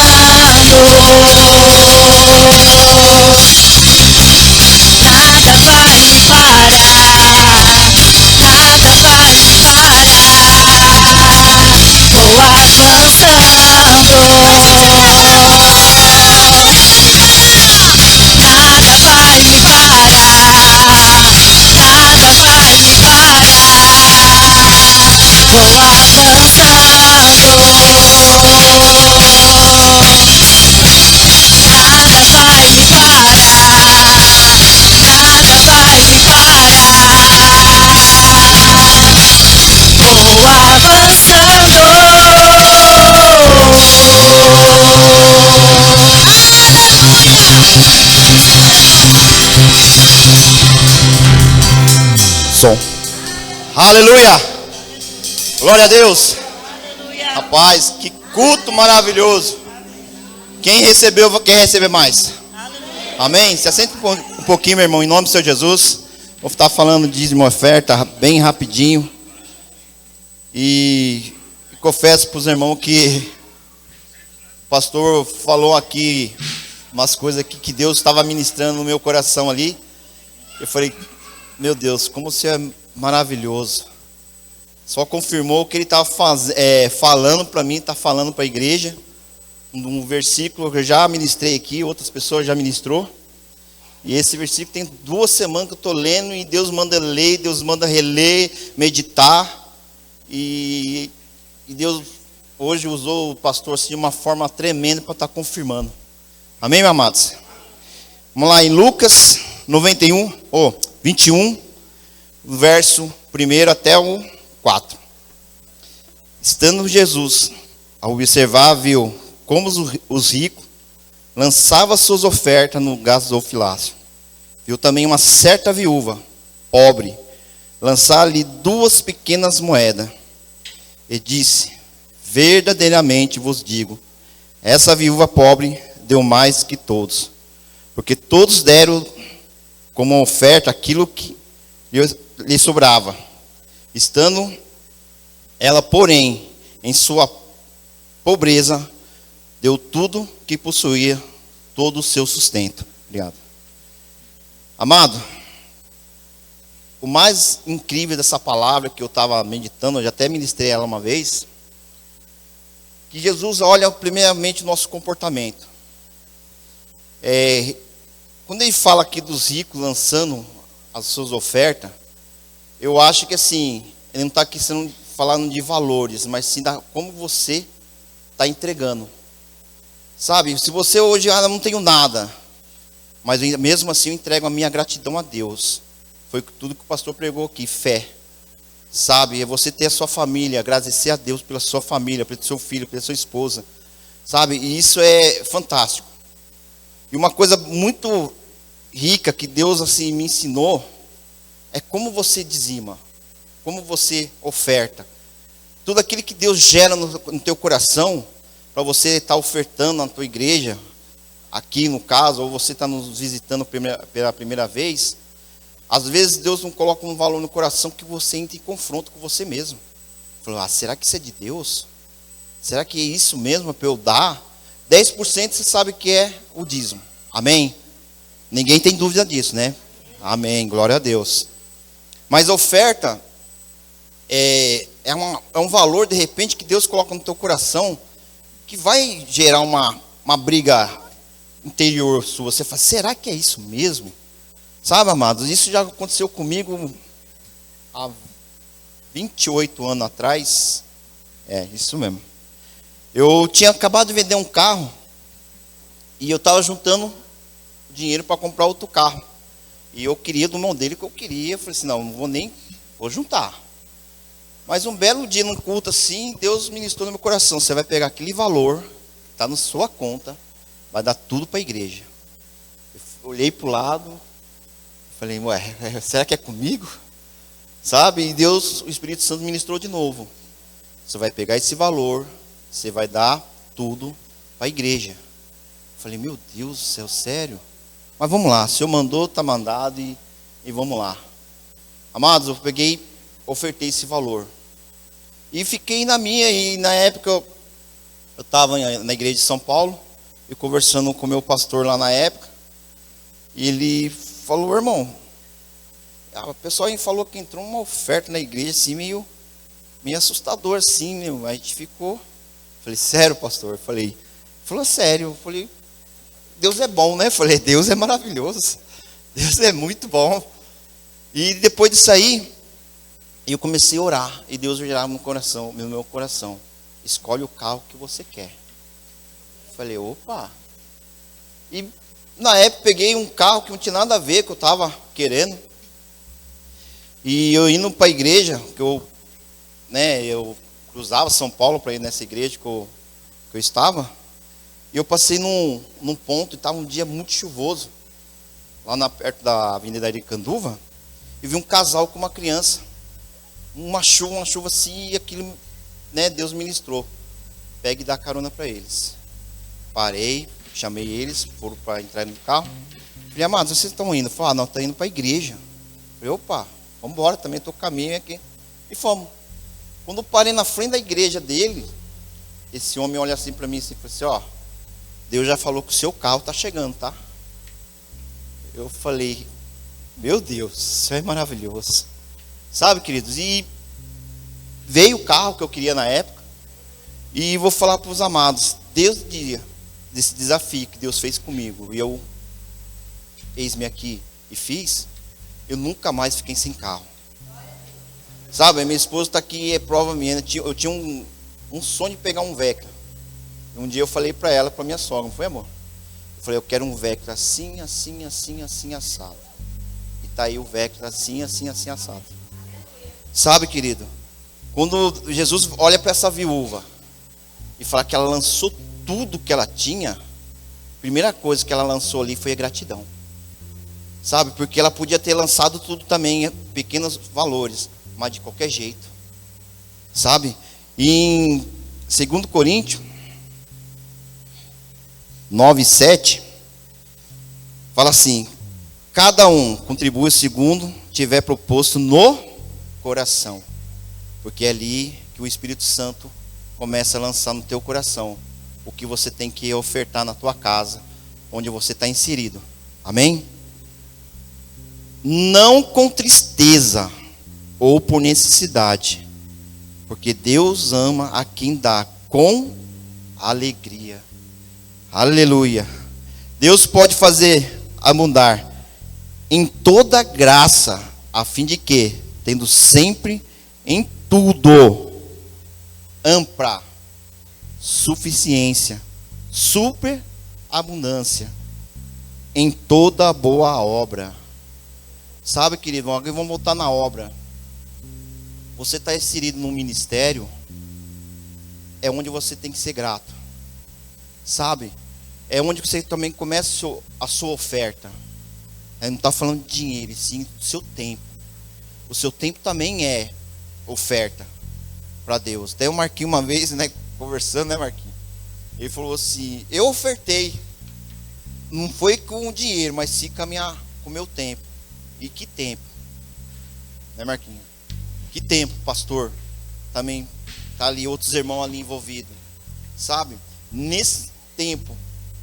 Som. Aleluia. Glória a Deus. Rapaz, que culto maravilhoso. Quem recebeu, quer receber mais? Amém? Se assenta um pouquinho, meu irmão, em nome do Senhor Jesus. Vou estar falando de dízimo e oferta bem rapidinho. E confesso para os irmãos que o pastor falou aqui umas coisas aqui que Deus estava ministrando no meu coração ali. Eu falei, meu Deus, como você é maravilhoso. Só confirmou o que ele estava falando para mim, está falando para a igreja. Um versículo que eu já ministrei aqui, outras pessoas já ministrou. E esse versículo tem 2 semanas que eu estou lendo e Deus manda ler, Deus manda reler, meditar. E Deus hoje usou o pastor assim de uma forma tremenda para estar confirmando. Amém, meus amados? Vamos lá em Lucas 21, verso 1 até o 4. Estando Jesus a observar, viu como os ricos lançavam suas ofertas no gasofilácio. Viu também uma certa viúva, pobre, lançar-lhe 2 pequenas moedas. E disse, verdadeiramente vos digo, essa viúva pobre deu mais que todos. Porque todos deram como oferta aquilo que lhe sobrava. Estando ela, porém, em sua pobreza, deu tudo que possuía, todo o seu sustento. Obrigado. Amado, o mais incrível dessa palavra que eu estava meditando, eu já até ministrei ela uma vez, que Jesus olha primeiramente o nosso comportamento. Quando ele fala aqui dos ricos lançando as suas ofertas, eu acho que assim, ele não está aqui falando de valores, mas sim da como você está entregando. Sabe, se você hoje, não tenho nada, mas mesmo assim eu entrego a minha gratidão a Deus. Foi tudo que o pastor pregou aqui, fé. Sabe, é você ter a sua família, agradecer a Deus pela sua família, pelo seu filho, pela sua esposa. Sabe, e isso é fantástico. E uma coisa muito rica que Deus assim me ensinou é como você dizima, como você oferta. Tudo aquilo que Deus gera no teu coração, para você estar ofertando na tua igreja, aqui no caso, ou você está nos visitando pela primeira vez, às vezes Deus não coloca um valor no coração que você entra em confronto com você mesmo. Fala, será que isso é de Deus? Será que é isso mesmo para eu dar? 10% você sabe que é o dízimo. Amém? Ninguém tem dúvida disso, né? Amém, glória a Deus. Mas a oferta é um valor, de repente, que Deus coloca no teu coração, que vai gerar uma briga interior sua. Você fala, será que é isso mesmo? Sabe, amados, isso já aconteceu comigo há 28 anos atrás. É, isso mesmo. Eu tinha acabado de vender um carro e eu estava juntando dinheiro para comprar outro carro. E eu queria do modelo que eu queria. Eu falei assim, não vou juntar. Mas um belo dia num culto assim, Deus ministrou no meu coração. Você vai pegar aquele valor, está na sua conta, vai dar tudo para a igreja. Eu olhei para o lado, falei, será que é comigo? Sabe? E Deus, o Espírito Santo ministrou de novo. Você vai pegar esse valor, você vai dar tudo para a igreja. Eu falei, meu Deus do céu, sério? Mas vamos lá, o Senhor mandou, está mandado e vamos lá. Amados, eu ofertei esse valor. E fiquei na minha, e na época eu estava na igreja de São Paulo, e conversando com o meu pastor lá na época, e ele falou, irmão, O pessoal falou que entrou uma oferta na igreja, assim, meio assustador, assim, né? A gente ficou. Falei, sério, pastor? Falou, sério. Falei, Deus é bom, né? Falei, Deus é maravilhoso. Deus é muito bom. E depois disso aí, eu comecei a orar. E Deus gerava no meu coração. Escolhe o carro que você quer. Falei, opa. E na época peguei um carro que não tinha nada a ver, que eu estava querendo. E eu indo para a igreja, que eu cruzava São Paulo para ir nessa igreja que eu estava. E eu passei num ponto, e estava um dia muito chuvoso, lá perto da Avenida Aricanduva, e vi um casal com uma criança. Uma chuva assim, e aquilo, né, Deus ministrou. Pega e dá carona para eles. Parei, chamei eles, foram para entrar no carro. Falei, amados, vocês estão indo? Falaram, não, está indo para a igreja. Falei, opa, vamos embora, também estou caminho aqui. E fomos. Quando eu parei na frente da igreja dele, esse homem olha assim para mim e falou assim, ó, Deus já falou que o seu carro está chegando, tá? Eu falei, meu Deus, isso é maravilhoso. Sabe, queridos, e veio o carro que eu queria na época, e vou falar para os amados, desde o dia desse desafio que Deus fez comigo, e eu, eis-me aqui e fiz, eu nunca mais fiquei sem carro. Sabe, a minha esposa está aqui, é prova minha, eu tinha um sonho de pegar um Vectra. Um dia eu falei para ela, para minha sogra, não foi, amor? Eu falei, eu quero um Vectra assim, assim, assim, assim, assado. E tá aí o Vectra assim, assim, assim, assado. Sabe, querido, quando Jesus olha para essa viúva e fala que ela lançou tudo que ela tinha, a primeira coisa que ela lançou ali foi a gratidão. Sabe, porque ela podia ter lançado tudo também, pequenos valores, mas de qualquer jeito. Sabe? E em 2 Coríntios 9:7 fala assim: cada um contribui segundo tiver proposto no coração, porque é ali que o Espírito Santo começa a lançar no teu coração o que você tem que ofertar na tua casa, onde você está inserido. Amém? Não com tristeza ou por necessidade, porque Deus ama a quem dá com alegria. Aleluia. Deus pode fazer abundar em toda graça, a fim de que, tendo sempre em tudo ampla suficiência, superabundância em toda boa obra. Sabe, querido, vamos voltar na obra. Você está inserido num ministério, é onde você tem que ser grato. Sabe? É onde você também começa a sua oferta. Ele não está falando de dinheiro, sim do seu tempo. O seu tempo também é oferta para Deus. Até eu Marquinhos uma vez, né, conversando, né, Marquinhos? Ele falou assim: eu ofertei, não foi com o dinheiro, mas sim com o meu tempo. E que tempo, né, Marquinhos? Que tempo, pastor? Também tá ali outros irmãos ali envolvidos, sabe? Nesse tempo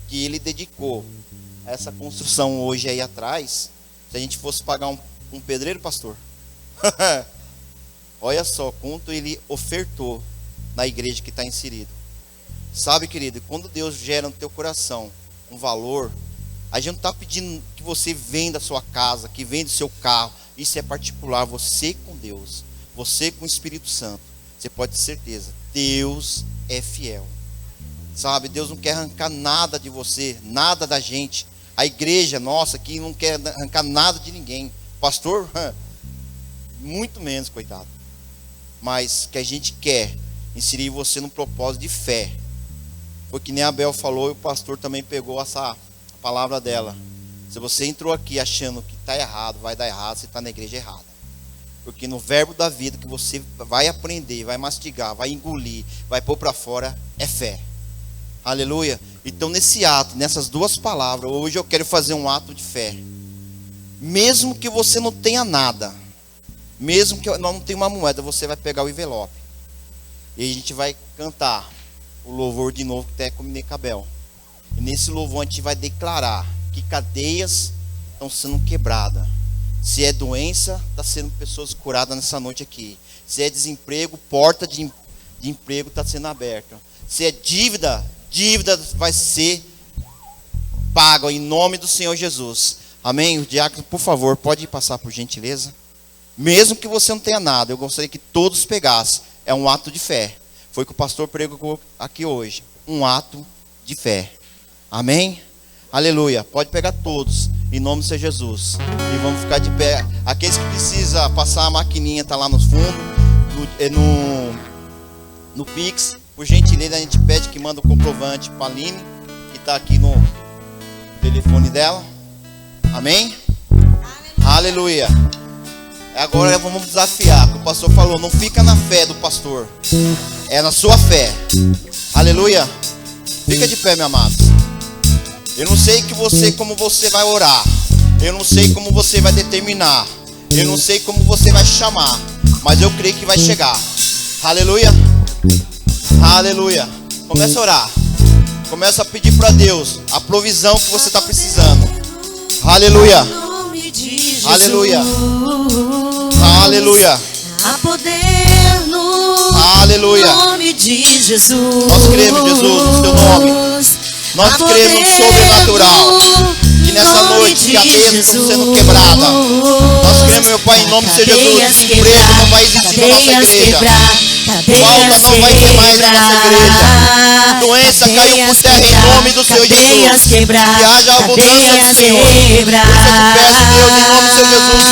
que ele dedicou a essa construção hoje aí atrás, se a gente fosse pagar um pedreiro, pastor, olha só quanto ele ofertou na igreja que está inserido. Sabe, querido, quando Deus gera no teu coração um valor, a gente não está pedindo que você venda a sua casa, que venda o seu carro. Isso é particular, você com Deus, você com o Espírito Santo. Você pode ter certeza, Deus é fiel. Sabe, Deus não quer arrancar nada de você, nada da gente. A igreja nossa aqui não quer arrancar nada de ninguém. Pastor, muito menos, coitado. Mas que a gente quer inserir você num propósito de fé. Foi que nem a Abel falou e o pastor também pegou essa palavra dela. Se você entrou aqui achando que está errado, vai dar errado, você está na igreja errada. Porque no verbo da vida que você vai aprender, vai mastigar, vai engolir, vai pôr para fora, é fé. Aleluia. Então nesse ato, nessas duas palavras, hoje eu quero fazer um ato de fé. Mesmo que você não tenha nada, mesmo que eu não tenha uma moeda, você vai pegar o envelope. E a gente vai cantar o louvor de novo, que até combinei com a Bel. E nesse louvor a gente vai declarar que cadeias estão sendo quebradas, Se é doença, está sendo pessoas curadas nessa noite aqui. Se é desemprego, porta de emprego está sendo aberta. Se é dívida vai ser paga em nome do Senhor Jesus. Amém? O diácono, por favor, pode passar por gentileza. Mesmo que você não tenha nada, eu gostaria que todos pegassem. É um ato de fé. Foi o que o pastor pregou aqui hoje. Um ato de fé. Amém? Aleluia. Pode pegar todos, em nome do Senhor Jesus. E vamos ficar de pé. Aqueles que precisam passar a maquininha, está lá no fundo, no Pix. Por gentileza, a gente pede que manda o comprovante para a Aline, que está aqui no telefone dela. Amém? Aleluia. Agora vamos desafiar, que o pastor falou, não fica na fé do pastor, é na sua fé. Aleluia. Fica de pé, meu amado. Eu não sei como você vai orar, eu não sei como você vai determinar, eu não sei como você vai chamar, mas eu creio que vai chegar. Aleluia. Aleluia. Começa a orar, começa a pedir para Deus a provisão que você está precisando. Aleluia. Aleluia. Aleluia. Há poder no Aleluia. nome de Jesus. Nós cremos, Jesus, no teu nome. Nós cremos no sobrenatural. Que nessa noite cadeias estão sendo quebradas. Nós cremos, meu Pai, em nome de Jesus. Desemprego não vai existir na nossa igreja. Falta não vai ter mais na nossa igreja. Doença caiu por terra em nome do Senhor Jesus. Que haja abundância do Senhor. Por isso eu te peço, Deus, em nome do Senhor Jesus.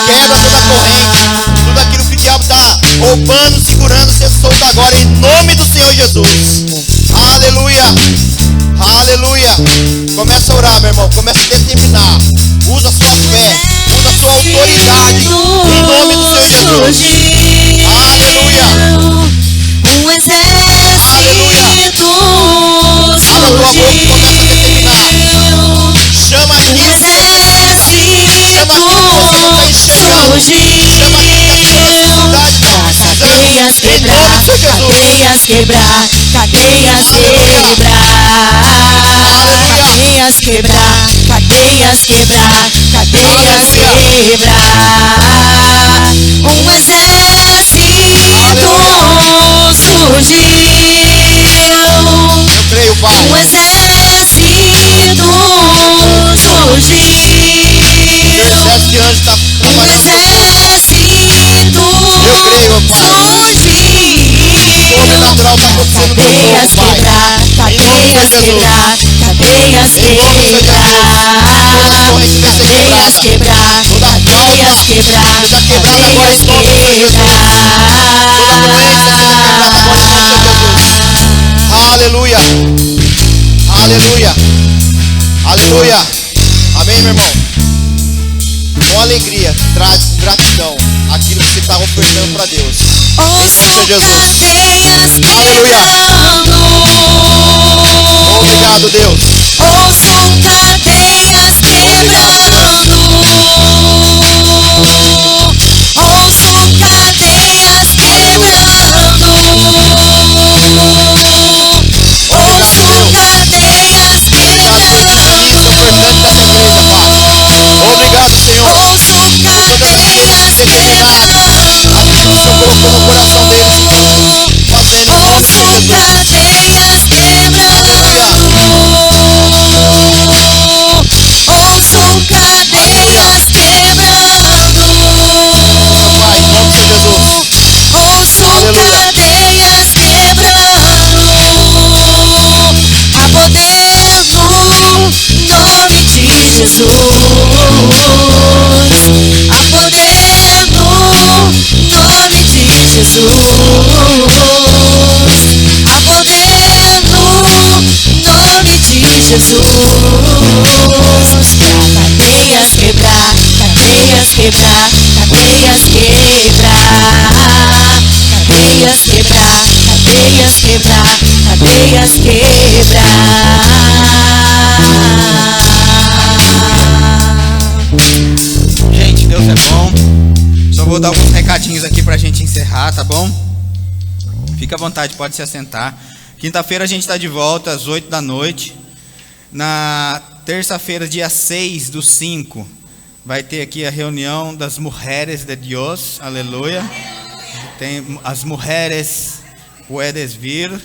Quebra toda corrente. Tudo aquilo que o diabo está roubando, segurando, ser solto agora em nome do Senhor Jesus. Aleluia. Aleluia. Começa a orar, meu irmão. Começa a determinar. Usa a sua fé. Usa a sua autoridade. Em nome do Senhor Jesus. Aleluia. Um exército Abra tua boca e começa a determinar. Chama a igreja. Chama aquilo que você não está enxergando. Chama aquilo que a tua necessidade está precisando. Em nome do Senhor Jesus. Cadeias quebrar, cadeias quebrar, cadeias quebrar, cadeias quebrar, cadeias quebrar. Um exército surgiu. Eu creio, Pai. Um exército surgiu. O exército de anjos está trabalhando. Eu creio, Pai. Sobrenatural está acontecendo no teu Cadeias povo, quebrar, Pai. Em nome do cadeias Senhor Jesus. quebrar, cadeias Em nome do Senhor Jesus. Toda corrente vai ser cadeias quebrada. quebrar, Toda cadeias falta quebrar, seja quebrada agora em nome do Senhor Jesus. Toda doença seja quebrada agora em nome do Senhor Jesus. Aleluia. Aleluia. Aleluia. Amém, meu irmão? Com alegria, traz com gratidão aquilo que você está ofertando para Deus. Em nome do Senhor Jesus. Aleluia. Obrigado, Deus. Ouço cadeias quebrando. Ouço cadeias quebrando. Ouço cadeias quebrando. Obrigado, Senhor. Ouço cadeias quebrando. Aquilo que o Senhor colocou no coração deles. Fazendo em nome de Ouço Jesus. cadeias quebrando. Ouço cadeias quebrando. Pai, em nome de Jesus. Ouço cadeias quebrando. Há poder no nome de Jesus. Há poder no nome de Jesus. Há poder no nome de Jesus. Cadeias quebrar, cadeias quebrar, cadeias quebrar, cadeias quebrar, cadeias quebrar, cadeias quebrar. Gente, Deus é bom. Só vou dar alguns recadinhos aqui pra gente encerrar, tá bom? Fica à vontade, pode se assentar. Quinta-feira a gente está de volta às 8 da noite. Na terça-feira, dia 6/5, vai ter aqui a reunião das mulheres de Deus, aleluia. Tem as mulheres puedes vir.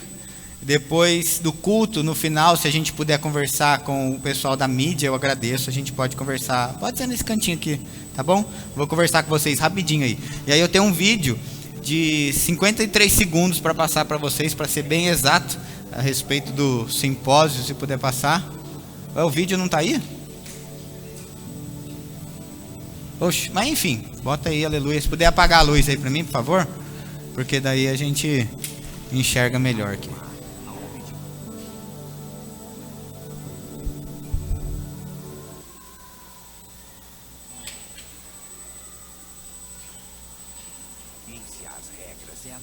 Depois do culto, no final, se a gente puder conversar com o pessoal da mídia, eu agradeço. A gente pode conversar, pode ser nesse cantinho aqui, tá bom? Vou conversar com vocês rapidinho aí. E aí eu tenho um vídeo de 53 segundos para passar para vocês, para ser bem exato, a respeito do simpósio, se puder passar. O vídeo não tá aí? Oxe, mas enfim, bota aí, aleluia. Se puder apagar a luz aí para mim, por favor, porque daí a gente enxerga melhor aqui.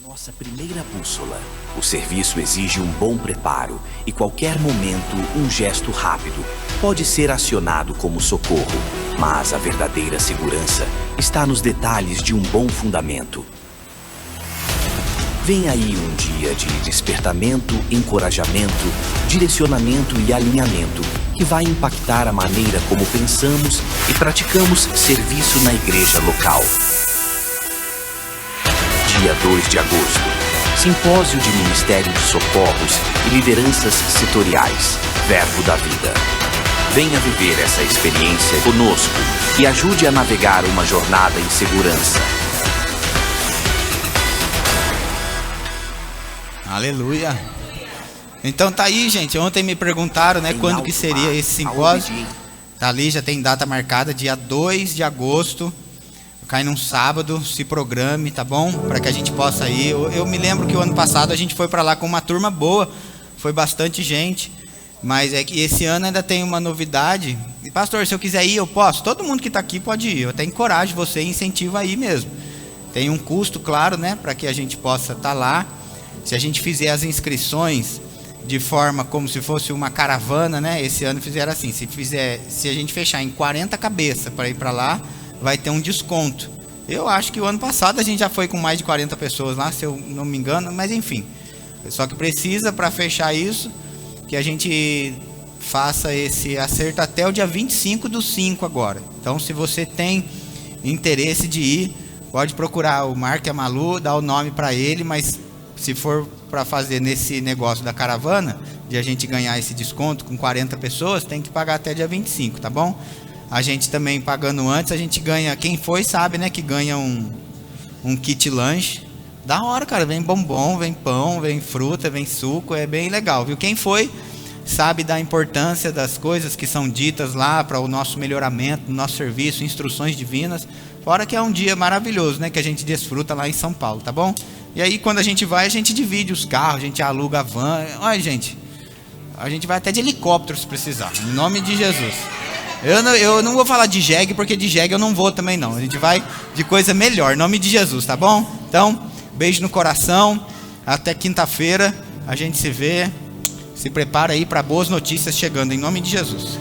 Nossa primeira bússola. O serviço exige um bom preparo e qualquer momento um gesto rápido pode ser acionado como socorro, mas a verdadeira segurança está nos detalhes de um bom fundamento. Vem aí um dia de despertamento, encorajamento, direcionamento e alinhamento que vai impactar a maneira como pensamos e praticamos serviço na igreja local. Dia 2 de agosto, Simpósio de Ministério de Socorros e Lideranças Setoriais, Verbo da Vida. Venha viver essa experiência conosco e ajude a navegar uma jornada em segurança. Aleluia. Então tá aí, gente. Ontem me perguntaram, né, quando que seria esse simpósio. Tá ali, já tem data marcada, dia 2 de agosto. Cai num sábado, se programe, tá bom? Para que a gente possa ir. Eu me lembro que o ano passado a gente foi para lá com uma turma boa, foi bastante gente, mas é que esse ano ainda tem uma novidade. E, pastor, se eu quiser ir, eu posso? Todo mundo que está aqui pode ir. Eu até encorajo você e incentivo a ir mesmo. Tem um custo, claro, né? Para que a gente possa estar lá. Se a gente fizer as inscrições de forma como se fosse uma caravana, né? Esse ano fizeram assim. Se a gente fechar em 40 cabeças para ir para lá, vai ter um desconto. Eu acho que o ano passado a gente já foi com mais de 40 pessoas lá, se eu não me engano, mas enfim. Só que precisa, para fechar isso, que a gente faça esse acerto até o dia 25/5 agora. Então, se você tem interesse de ir, pode procurar o Marco e a Malu, dar o nome para ele, mas se for para fazer nesse negócio da caravana, de a gente ganhar esse desconto com 40 pessoas, tem que pagar até dia 25, tá bom? A gente também pagando antes, a gente ganha, quem foi sabe, né, que ganha um kit lanche. Da hora, cara, vem bombom, vem pão, vem fruta, vem suco, é bem legal, viu? Quem foi sabe da importância das coisas que são ditas lá para o nosso melhoramento, no nosso serviço, instruções divinas. Fora que é um dia maravilhoso, né, que a gente desfruta lá em São Paulo, tá bom? E aí quando a gente vai, a gente divide os carros, a gente aluga a van. Olha, gente, a gente vai até de helicóptero se precisar, em nome de Jesus. Eu não vou falar de jegue, porque de jegue eu não vou também não. A gente vai de coisa melhor, em nome de Jesus, tá bom? Então, beijo no coração. Até quinta-feira a gente se vê. Se prepara aí para boas notícias chegando, em nome de Jesus.